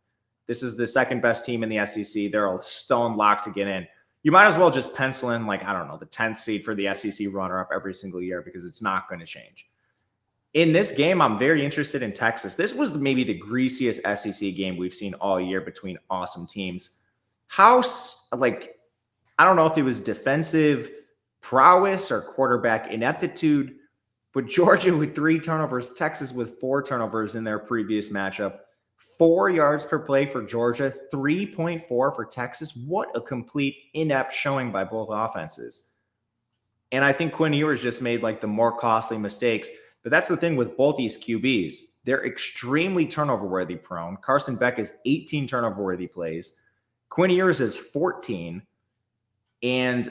B: This is the second best team in the SEC. They're a stone lock to get in. You might as well just pencil in, like, I don't know, the 10th seed for the SEC runner-up every single year because it's not going to change. In this game, I'm very interested in Texas. This was maybe the greasiest SEC game we've seen all year between awesome teams. I don't know if it was defensive prowess or quarterback ineptitude, but Georgia with 3 turnovers, Texas with 4 turnovers in their previous matchup. 4 yards per play for Georgia, 3.4 for Texas. What a complete inept showing by both offenses. And I think Quinn Ewers just made like the more costly mistakes. But that's the thing with both these QBs. They're extremely turnover-worthy prone. Carson Beck is 18 turnover-worthy plays. Quinn Ewers is 14. And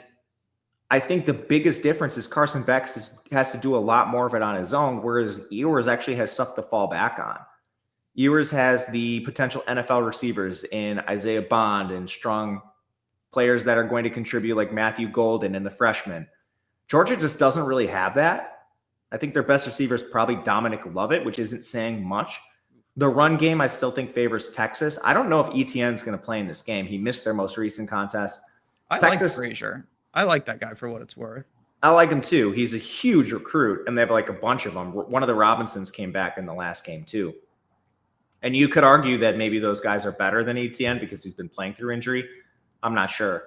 B: I think the biggest difference is Carson Beck has to do a lot more of it on his own, whereas Ewers actually has stuff to fall back on. Ewers has the potential NFL receivers in Isaiah Bond and strong players that are going to contribute like Matthew Golden and the freshman. Georgia just doesn't really have that. I think their best receiver is probably Dominic Lovett, which isn't saying much. The run game, I still think favors Texas. I don't know if ETN's going to play in this game. He missed their most recent contest.
A: Texas, like Frazier. I like that guy for what it's worth.
B: I like him too. He's a huge recruit, and they have like a bunch of them. One of the Robinsons came back in the last game too. And you could argue that maybe those guys are better than ETN because he's been playing through injury. I'm not sure.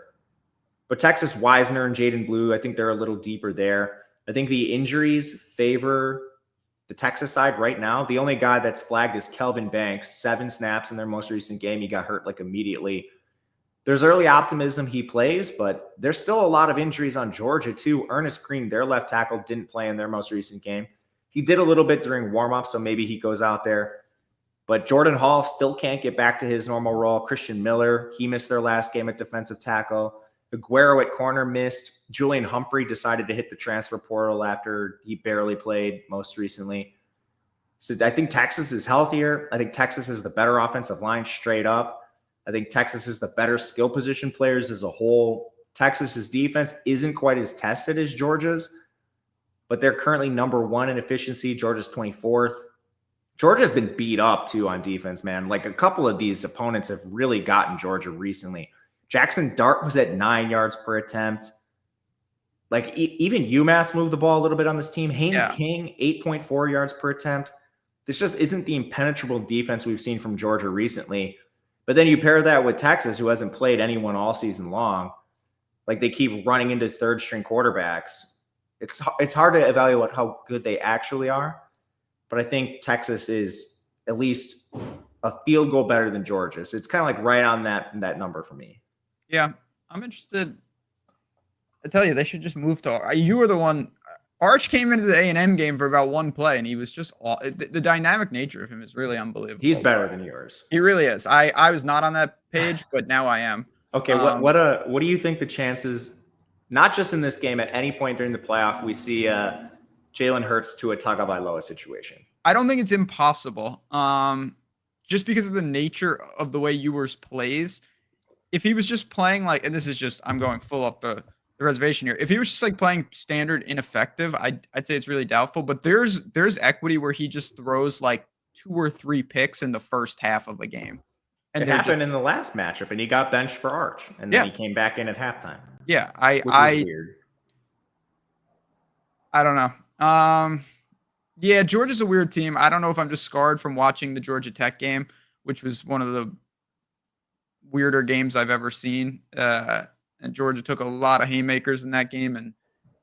B: But Texas, Wisner and Jaden Blue, I think they're a little deeper there. I think the injuries favor the Texas side right now. The only guy that's flagged is Kelvin Banks, 7 snaps in their most recent game. He got hurt like immediately. There's early optimism he plays, but there's still a lot of injuries on Georgia too. Ernest Green, their left tackle, didn't play in their most recent game. He did a little bit during warm-up, so maybe he goes out there. But Jordan Hall still can't get back to his normal role. Christian Miller, he missed their last game at defensive tackle. Aguero at corner missed. Julian Humphrey decided to hit the transfer portal after he barely played most recently. So I think Texas is healthier. I think Texas is the better offensive line straight up. I think Texas is the better skill position players as a whole. Texas's defense isn't quite as tested as Georgia's, but they're currently number 1 in efficiency. Georgia's 24th. Georgia's been beat up too on defense, man. Like a couple of these opponents have really gotten Georgia recently. Jackson Dart was at 9 yards per attempt. Like even UMass moved the ball a little bit on this team. Haynes King, 8.4 yards per attempt. this just isn't the impenetrable defense we've seen from Georgia recently. But then you pair that with Texas, who hasn't played anyone all season long. Like, they keep running into third string quarterbacks. It's hard to evaluate how good they actually are. But I think Texas is at least a field goal better than Georgia. So it's kind of like right on that number for me.
A: Yeah, I'm interested. I tell you, they should just move to. You were the one. Arch came into the A&M game for about one play, and he was just the dynamic nature of him is really unbelievable.
B: He's better than yours.
A: He really is. I was not on that page, but now I am.
B: Okay, what do you think the chances, not just in this game, at any point during the playoff, we see Jalen Hurts to a Tagovailoa situation?
A: I don't think it's impossible. Just because of the nature of the way Ewers plays. If he was just playing like, and this is just, I'm going full off the reservation here. If he was just like playing standard ineffective, I'd say it's really doubtful. But there's equity where he just throws like 2 or 3 picks in the first half of a game.
B: And it happened in the last matchup, and he got benched for Arch, and then he came back in at halftime.
A: Yeah,
B: weird.
A: I don't know. Yeah, Georgia's a weird team. I don't know if I'm just scarred from watching the Georgia Tech game, which was one of the weirder games I've ever seen. And Georgia took a lot of haymakers in that game and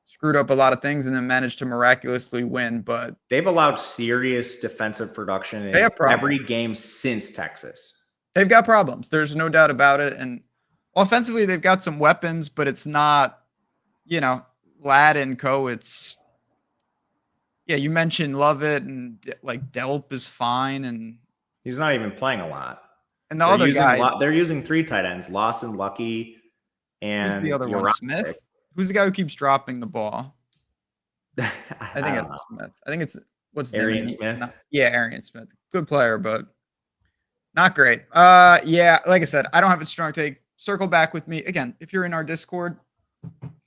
A: screwed up a lot of things and then managed to miraculously win. But
B: they've allowed serious defensive production in every game since Texas.
A: They've got problems. There's no doubt about it. And offensively, they've got some weapons, but it's not, Ladd and co. It's, you mentioned Lovett and like Delp is fine. And
B: he's not even playing a lot.
A: And other guy.
B: They're using 3 tight ends, Lawson, Lucky, and
A: who's the other one? Smith? Who's the guy who keeps dropping the ball? I think it's Smith. I think it's what's his
B: Arian
A: name?
B: Smith.
A: Arian Smith. Good player, but not great. Like I said, I don't have a strong take. Circle back with me again. If you're in our Discord,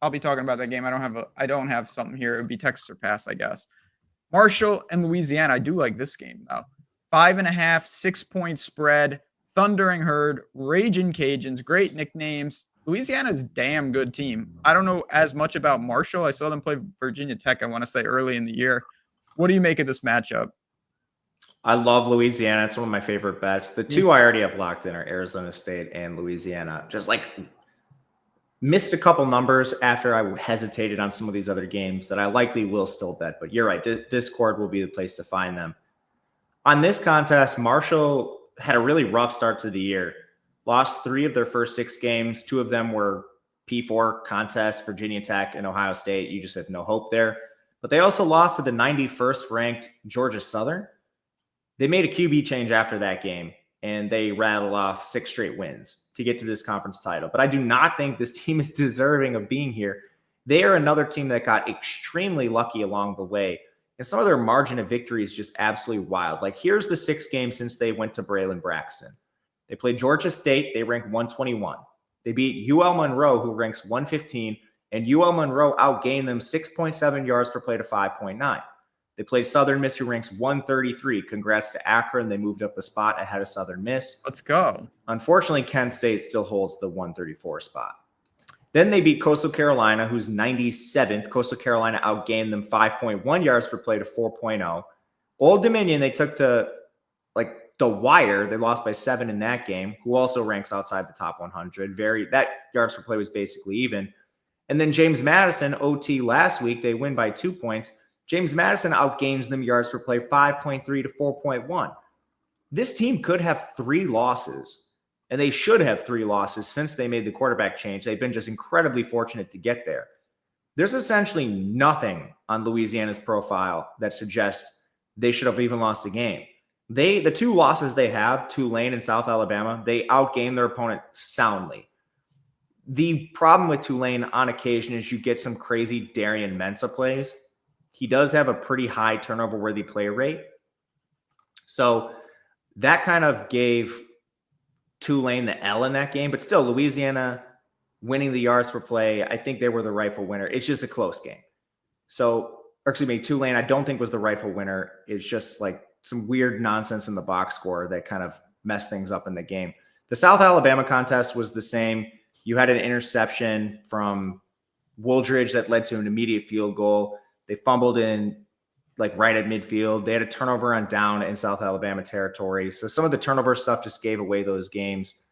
A: I'll be talking about that game. I don't have something here. It would be Texas or pass, I guess. Marshall and Louisiana. I do like this game though. 5.5, 6-point spread. Thundering Herd, Raging Cajuns, great nicknames. Louisiana's a damn good team. I don't know as much about Marshall. I saw them play Virginia Tech, I want to say, early in the year. What do you make of this matchup?
B: I love Louisiana. It's one of my favorite bets. The 2 I already have locked in are Arizona State and Louisiana. Just like missed a couple numbers after I hesitated on some of these other games that I likely will still bet. But you're right. Discord will be the place to find them. On this contest, Marshall had a really rough start to the year. Lost 3 of their first 6 games. 2 of them were P4 contests, Virginia Tech and Ohio State. You just have no hope there. But they also lost to the 91st ranked Georgia Southern. They made a QB change after that game, and they rattled off 6 straight wins to get to this conference title. But I do not think this team is deserving of being here. They are another team that got extremely lucky along the way. And some of their margin of victory is just absolutely wild. Like, here's the 6 games since they went to Braylon-Braxton. They played Georgia State. They ranked 121. They beat UL Monroe, who ranks 115, and UL Monroe outgained them 6.7 yards per play to 5.9. They played Southern Miss, who ranks 133. Congrats to Akron. They moved up a spot ahead of Southern Miss.
A: Let's go.
B: Unfortunately, Kent State still holds the 134 spot. Then they beat Coastal Carolina, who's 97th. Coastal Carolina outgained them 5.1 yards per play to 4.0. Old Dominion, they took to like the wire. They lost by 7 in that game, who also ranks outside the top 100. That yards per play was basically even. And then James Madison, OT last week, they win by 2 points. James Madison outgains them yards per play 5.3 to 4.1. This team could have 3 losses. And they should have 3 losses since they made the quarterback change. They've been just incredibly fortunate to get there. There's essentially nothing on Louisiana's profile that suggests they should have even lost a game. The 2 losses they have, Tulane and South Alabama, they outgained their opponent soundly. The problem with Tulane on occasion is you get some crazy Darian Mensah plays. He does have a pretty high turnover-worthy play rate. So that kind of gave Tulane the L in that game, but still Louisiana winning the yards per play. I think they were the rightful winner. It's just a close game. Tulane, I don't think was the rightful winner. It's just like some weird nonsense in the box score that kind of messed things up in the game. The South Alabama contest was the same. You had an interception from Wooldridge that led to an immediate field goal. They fumbled in like right at midfield. They had a turnover on down in South Alabama territory. So some of the turnover stuff just gave away those games.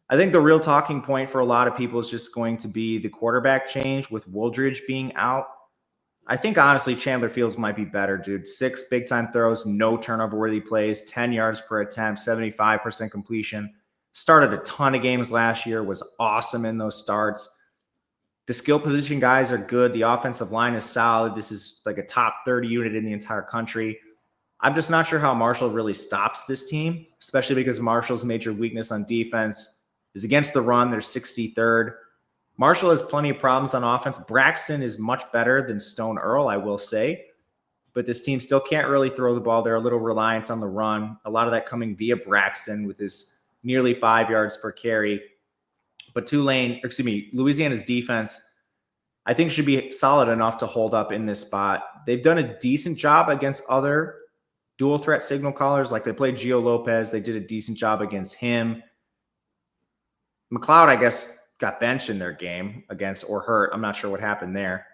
B: I think the real talking point for a lot of people is just going to be the quarterback change with Wooldridge being out. I think honestly Chandler Fields might be better, dude. 6 big-time throws, no turnover-worthy plays, 10 yards per attempt, 75% completion. Started a ton of games last year, was awesome in those starts. The skill position guys are good. The offensive line is solid. This is like a top 30 unit in the entire country. I'm just not sure how Marshall really stops this team, especially because Marshall's major weakness on defense is against the run. They're 63rd. Marshall has plenty of problems on offense. Braxton is much better than Stone Earl, I will say. But this team still can't really throw the ball. They're a little reliant on the run. A lot of that coming via Braxton with his nearly 5 yards per carry. But Louisiana's defense, I think, should be solid enough to hold up in this spot. They've done a decent job against other dual threat signal callers. Like they played Gio Lopez. They did a decent job against him. McLeod, I guess, got benched in their game against or hurt. I'm not sure what happened there.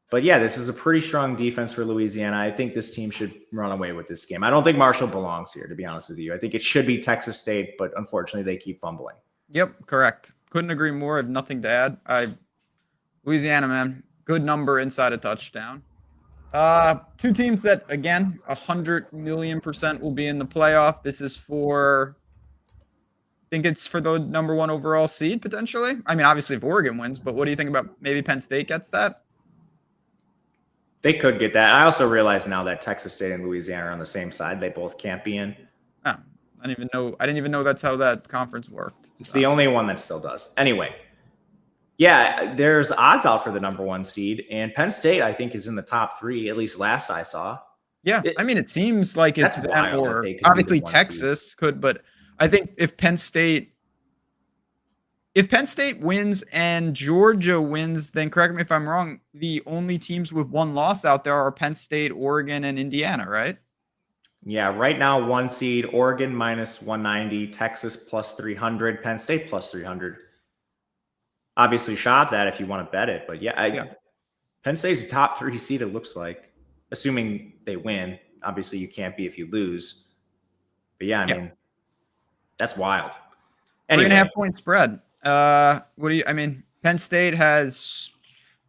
B: But yeah, this is a pretty strong defense for Louisiana. I think this team should run away with this game. I don't think Marshall belongs here, to be honest with you. I think it should be Texas State, but unfortunately they keep fumbling.
A: Yep, correct. Couldn't agree more. I have nothing to add. Louisiana, man, good number inside a touchdown. Two teams that, again, 100,000,000% will be in the playoff. This is for, I think it's for the number 1 overall seed, potentially. I mean, obviously if Oregon wins, but what do you think about maybe Penn State gets that?
B: They could get that. I also realize now that Texas State and Louisiana are on the same side. They both can't be in.
A: Oh, I didn't even know that's how that conference worked.
B: It's the only one that still does. Anyway, yeah, there's odds out for the number 1 seed, and Penn State, I think, is in the top 3, at least last I saw.
A: Yeah, I mean, it seems like it's that, or obviously Texas could, but I think if Penn State wins and Georgia wins, then correct me if I'm wrong, the only teams with 1 loss out there are Penn State, Oregon, and Indiana, right?
B: Yeah, right now 1 seed, Oregon minus 190, Texas plus 300, Penn State plus 300. Obviously shop that if you want to bet it, but yeah. Penn State's the top 3 seed, it looks like, assuming they win. Obviously you can't be if you lose. But yeah, I mean, that's wild.
A: Anyway. 3.5 point spread. Penn State has,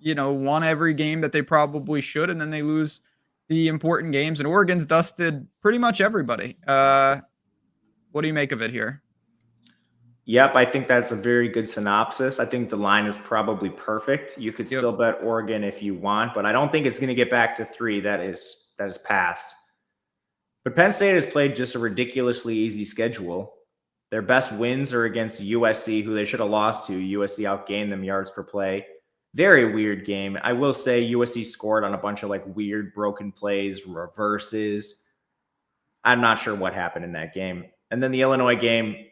A: won every game that they probably should, and then they lose the important games, and Oregon's dusted pretty much everybody. What do you make of it here?
B: Yep, I think that's a very good synopsis. I think the line is probably perfect. You could still bet Oregon if you want, but I don't think it's going to get back to 3. That is past. But Penn State has played just a ridiculously easy schedule. Their best wins are against USC, who they should have lost to. USC outgained them yards per play. Very weird game. I will say USC scored on a bunch of like weird broken plays, reverses. I'm not sure what happened in that game. And then the Illinois game,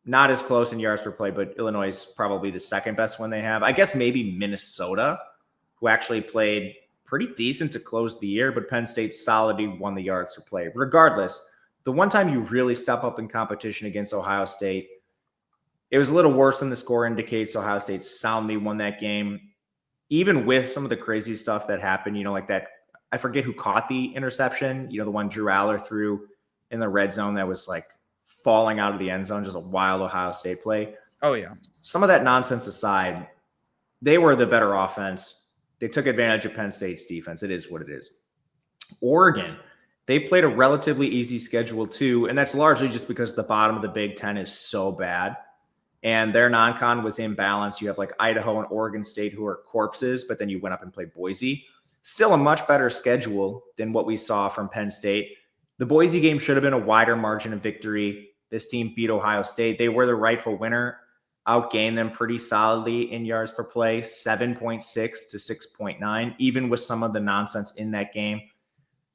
B: not as close in yards per play, but Illinois is probably the second best one they have. I guess maybe Minnesota, who actually played pretty decent to close the year, but Penn State solidly won the yards per play. Regardless, the one time you really step up in competition against Ohio State, it was a little worse than the score indicates. Ohio State soundly won that game, even with some of the crazy stuff that happened, like that. I forget who caught the interception, the one Drew Aller threw in the red zone that was like falling out of the end zone, just a wild Ohio State play.
A: Oh, yeah.
B: Some of that nonsense aside, they were the better offense. They took advantage of Penn State's defense. It is what it is. Oregon, they played a relatively easy schedule too, and that's largely just because the bottom of the Big Ten is so bad. And their non-con was imbalanced. You have like Idaho and Oregon State who are corpses, but then you went up and played Boise. Still a much better schedule than what we saw from Penn State. The Boise game should have been a wider margin of victory. This team beat Ohio State. They were the rightful winner, outgained them pretty solidly in yards per play, 7.6 to 6.9, even with some of the nonsense in that game.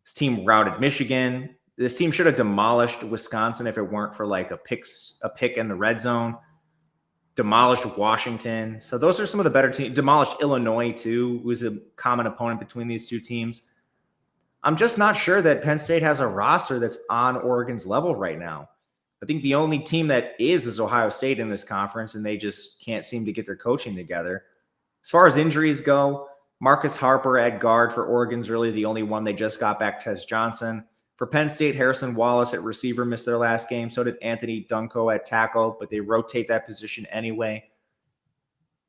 B: This team routed Michigan. This team should have demolished Wisconsin if it weren't for like a pick in the red zone. Demolished Washington. So those are some of the better teams. Demolished Illinois too, who is a common opponent between these two teams. I'm just not sure that Penn State has a roster that's on Oregon's level right now. I think the only team that is Ohio State in this conference, and they just can't seem to get their coaching together. As far as injuries go, Marcus Harper at guard for Oregon's really the only one. They just got back Tez Johnson. For Penn State, Harrison Wallace at receiver missed their last game. So did Anthony Dunco at tackle, but they rotate that position anyway.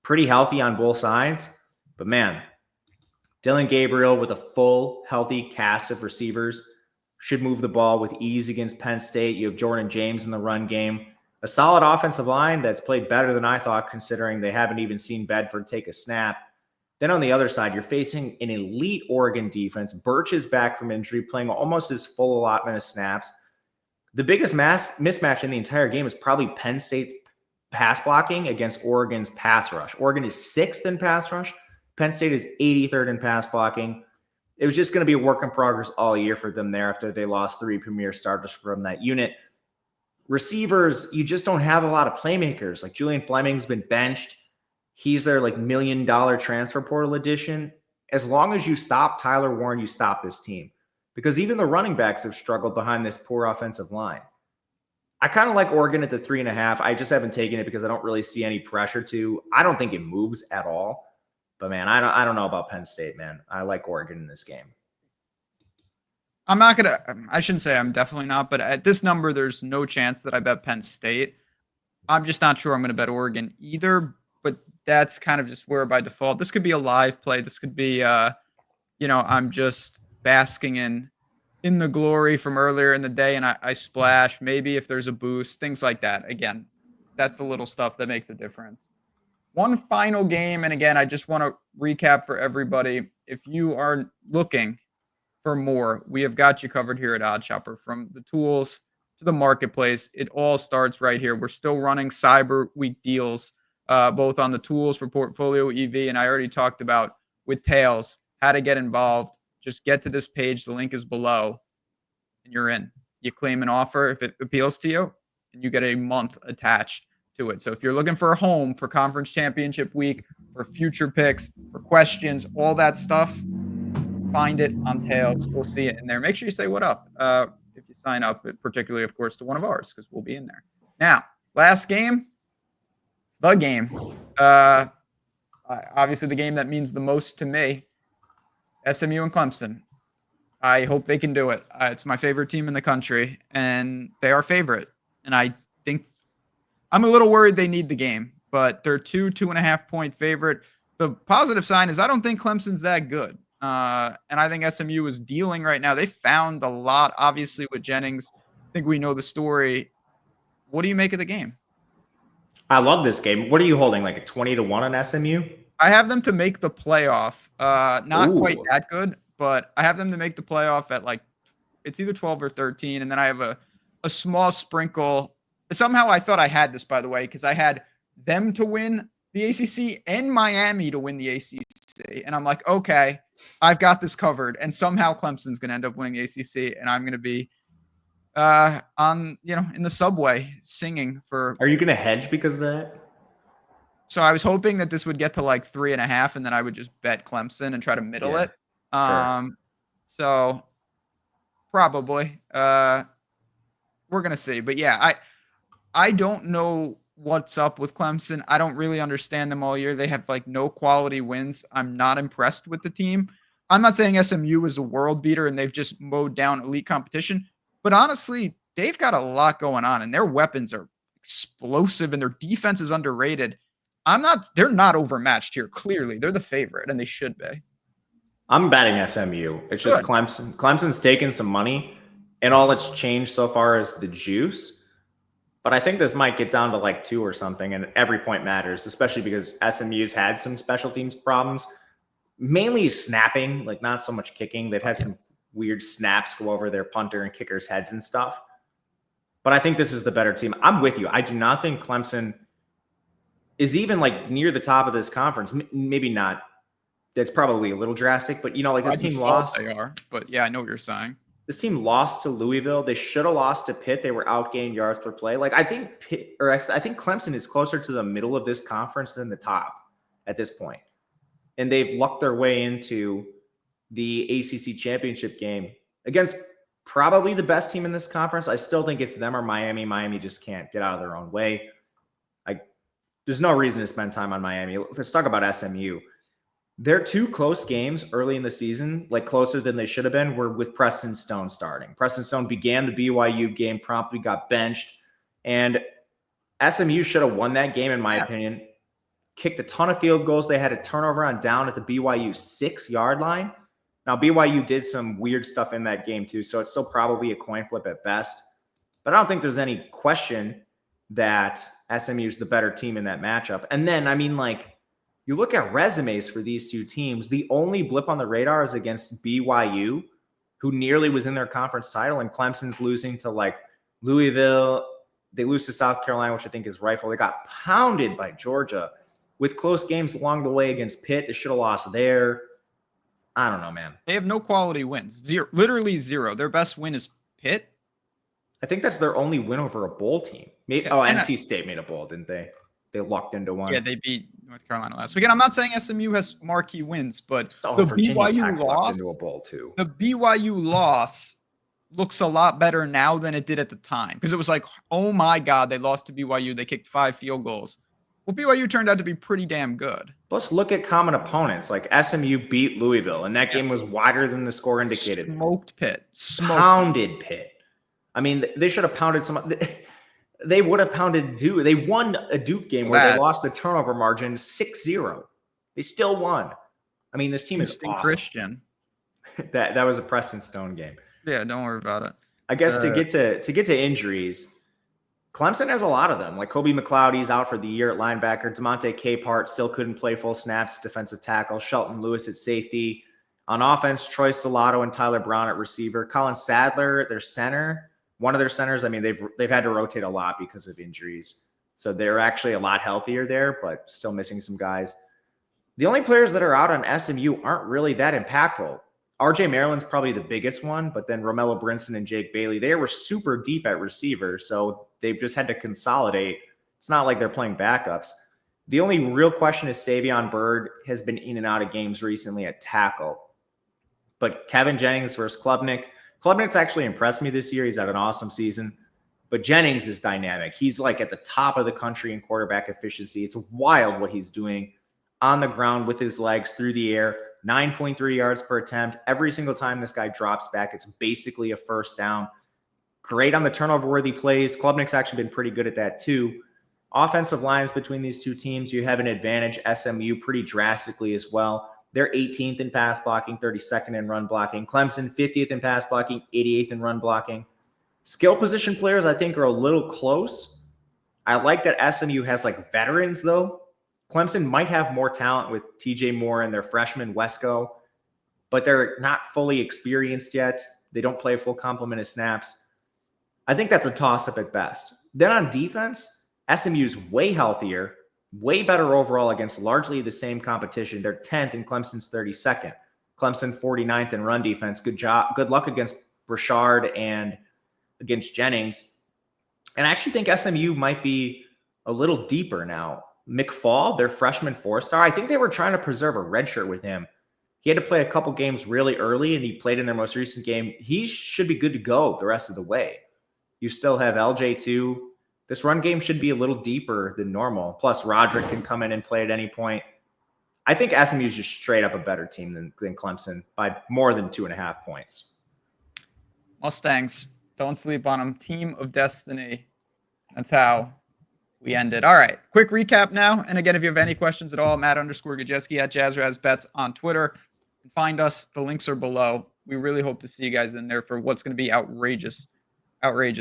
B: Pretty healthy on both sides. But man, Dylan Gabriel with a full, healthy cast of receivers should move the ball with ease against Penn State. You have Jordan James in the run game. A solid offensive line that's played better than I thought, considering they haven't even seen Bedford take a snap. Then on the other side, you're facing an elite Oregon defense. Birch is back from injury, playing almost his full allotment of snaps. The biggest mismatch in the entire game is probably Penn State's pass blocking against Oregon's pass rush. Oregon is 6th in pass rush. Penn State is 83rd in pass blocking. It was just going to be a work in progress all year for them there after they lost 3 premier starters from that unit. Receivers, you just don't have a lot of playmakers. Like Julian Fleming's been benched. He's their $1 million transfer portal addition. As long as you stop Tyler Warren, you stop this team. Because even the running backs have struggled behind this poor offensive line. I kind of like Oregon at the 3.5. I just haven't taken it because I don't really see any pressure to. I don't think it moves at all. But man, I don't know about Penn State, man. I like Oregon in this game.
A: I'm not going to, I shouldn't say I'm definitely not, but at this number, there's no chance that I bet Penn State. I'm just not sure I'm going to bet Oregon either, but that's kind of just where by default. This could be a live play. This could be, I'm just basking in the glory from earlier in the day and I splash. Maybe if there's a boost, things like that. Again, that's the little stuff that makes a difference. One final game, and again, I just want to recap for everybody. If you are looking for more, we have got you covered here at OddsShopper. From the tools to the marketplace, it all starts right here. We're still running CYBERWEEK deals, both on the tools for Portfolio EV, and I already talked about with Tails, how to get involved. Just get to this page. The link is below, and you're in. You claim an offer if it appeals to you, and you get a month attached to it. So if you're looking for a home for Conference Championship Week, for future picks, for questions, all that stuff, find it on Tails. We'll see it in there. Make sure you say what up if you sign up, particularly, of course, to one of ours, because we'll be in there. Now, last game. It's the game. Obviously, the game that means the most to me, SMU and Clemson. I hope they can do it. It's my favorite team in the country, and they are favorite. And I think I'm a little worried they need the game, but they're 2.5 point favorite. The positive sign is I don't think Clemson's that good. And I think SMU is dealing right now. They found a lot, obviously, with Jennings. I think we know the story. What do you make of the game?
B: I love this game. What are you holding, like a 20-1 on SMU?
A: I have them to make the playoff. Not quite that good, but I have them to make the playoff at it's either 12 or 13. And then I have a small sprinkle. Somehow I thought I had this, by the way, because I had them to win the ACC and Miami to win the ACC. And I'm like, okay, I've got this covered. And somehow Clemson's going to end up winning the ACC. And I'm going to be in the subway singing for.
B: Are you going to hedge because of that?
A: So I was hoping that this would get to 3.5, and then I would just bet Clemson and try to middle it. Sure. So probably we're going to see. But yeah, I don't know what's up with Clemson. I don't really understand them all year. They have no quality wins. I'm not impressed with the team. I'm not saying SMU is a world beater and they've just mowed down elite competition, but honestly, they've got a lot going on and their weapons are explosive and their defense is underrated. They're not overmatched here. Clearly, they're the favorite and they should be.
B: I'm betting SMU. It's just Clemson. Clemson's taken some money and all it's changed so far is the juice. But I think this might get down to 2 or something, and every point matters, especially because SMU's had some special teams problems, mainly snapping, not so much kicking. They've had some weird snaps go over their punter and kickers' heads and stuff. But I think this is the better team. I'm with you. I do not think Clemson is even near the top of this conference. Maybe not. That's probably a little drastic, but this team lost.
A: They are, but yeah, I know what you're saying.
B: This team lost to Louisville. They should have lost to Pitt. They were outgained yards per play. I think I think Clemson is closer to the middle of this conference than the top at this point. And they've lucked their way into the ACC championship game against probably the best team in this conference. I still think it's them or Miami. Miami just can't get out of their own way. There's no reason to spend time on Miami. Let's talk about SMU. Their two close games early in the season, like closer than they should have been, were with Preston Stone starting. Preston Stone began the BYU game, promptly got benched, and SMU should have won that game, in my opinion. Kicked a ton of field goals. They had a turnover on down at the BYU 6-yard line. Now, BYU did some weird stuff in that game too, so it's still probably a coin flip at best. But I don't think there's any question that SMU is the better team in that matchup. And then, I mean, like, you look at resumes for these two teams, the only blip on the radar is against BYU, who nearly was in their conference title, and Clemson's losing to, like, Louisville. They lose to South Carolina, which I think is rightful. They got pounded by Georgia with close games along the way against Pitt. They should have lost there. I don't know, man.
A: They have no quality wins. Zero, literally zero. Their best win is Pitt.
B: I think that's their only win over a bowl team. Maybe, NC State made a bowl, didn't they? They lucked into one.
A: Yeah, they beat North Carolina last week. And I'm not saying SMU has marquee wins, but the
B: Virginia
A: BYU
B: Tech
A: loss
B: into a bowl too.
A: The BYU loss looks a lot better now than it did at the time, because it was like, oh my God, they lost to BYU. They kicked 5 field goals. Well, BYU turned out to be pretty damn good.
B: Let's look at common opponents. Like SMU beat Louisville, and that game was wider than the score indicated.
A: Smoked Pitt.
B: Pounded Pitt. I mean, they should have pounded some. They would have pounded Duke. They won a Duke game where they lost the turnover margin 6-0. They still won. I mean, this team is awesome.
A: Christian.
B: That was a Preston Stone game.
A: Yeah, don't worry about it.
B: I guess to get to injuries, Clemson has a lot of them. Like Kobe McLeody's out for the year at linebacker. DeMonte Capehart still couldn't play full snaps at defensive tackle. Shelton Lewis at safety. On offense, Troy Stellato and Tyler Brown at receiver. Colin Sadler, their center. One of their centers, I mean, they've had to rotate a lot because of injuries. So they're actually a lot healthier there, but still missing some guys. The only players that are out on SMU aren't really that impactful. RJ Maryland's probably the biggest one, but then Romello Brinson and Jake Bailey, they were super deep at receiver, so they've just had to consolidate. It's not like they're playing backups. The only real question is Savion Byrd has been in and out of games recently at tackle. But Kevin Jennings versus Klubnik. Klubnik's actually impressed me this year. He's had an awesome season. But Jennings is dynamic. He's like at the top of the country in quarterback efficiency. It's wild what he's doing on the ground with his legs through the air. 9.3 yards per attempt. Every single time this guy drops back, it's basically a first down. Great on the turnover-worthy plays. Klubnik's actually been pretty good at that too. Offensive lines between these two teams, you have an advantage. SMU pretty drastically as well. They're 18th in pass blocking, 32nd in run blocking. Clemson, 50th in pass blocking, 88th in run blocking. Skill position players, I think, are a little close. I like that SMU has like veterans, though. Clemson might have more talent with TJ Moore and their freshman Wesco, but they're not fully experienced yet. They don't play a full complement of snaps. I think that's a toss-up at best. Then on defense, SMU's way healthier, way better overall against largely the same competition. They're 10th and Clemson's 32nd. Clemson 49th in run defense. Good job. Good luck against Burchard and against Jennings. And I actually think SMU might be a little deeper now. McFall, their freshman 4-star, I think they were trying to preserve a red shirt with him. He had to play a couple games really early, and he played in their most recent game. He should be good to go the rest of the way. You still have LJ2. This run game should be a little deeper than normal. Plus, Roderick can come in and play at any point. I think SMU is just straight up a better team than Clemson by more than 2.5 points.
A: Mustangs, don't sleep on them. Team of destiny. That's how we ended. All right, quick recap now. And again, if you have any questions at all, Matt_Gajewski at JazzRazBets on Twitter. Find us. The links are below. We really hope to see you guys in there for what's going to be outrageous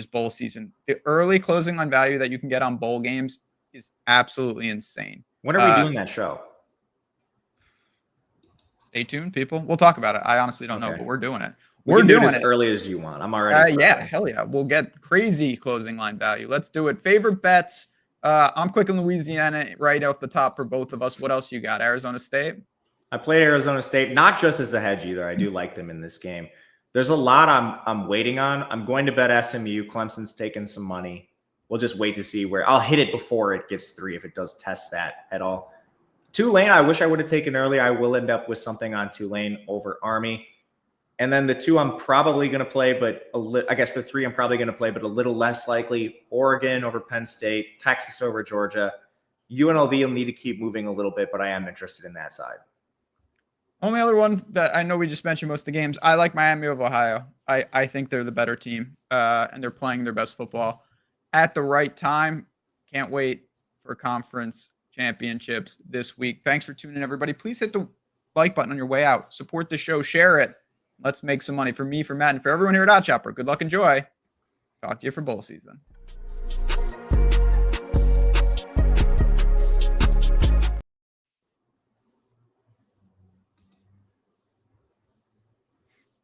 A: bowl season. The early closing line value that you can get on bowl games is absolutely insane.
B: When are we doing that show?
A: Stay tuned, people. We'll talk about it. I honestly don't know, but we're doing it.
B: We're doing it as early as you want. I'm already.
A: Yeah, hell yeah. We'll get crazy closing line value. Let's do it. Favorite bets. I'm clicking Louisiana right off the top for both of us. What else you got? Arizona State?
B: I played Arizona State, not just as a hedge either. I do like them in this game. There's a lot I'm waiting on. I'm going to bet SMU. Clemson's taking some money. We'll just wait to see where I'll hit it before it gets 3 if it does test that at all. Tulane, I wish I would have taken early. I will end up with something on Tulane over Army. And then the 2 I'm probably going to play, but I guess the 3 I'm probably going to play, but a little less likely. Oregon over Penn State, Texas over Georgia. UNLV will need to keep moving a little bit, but I am interested in that side.
A: Only other one that I know we just mentioned most of the games. I like Miami of Ohio. I think they're the better team, and they're playing their best football at the right time. Can't wait for conference championships this week. Thanks for tuning in, everybody. Please hit the like button on your way out. Support the show. Share it. Let's make some money. For me, for Matt, and for everyone here at OddsShopper, good luck and joy. Talk to you for bowl season.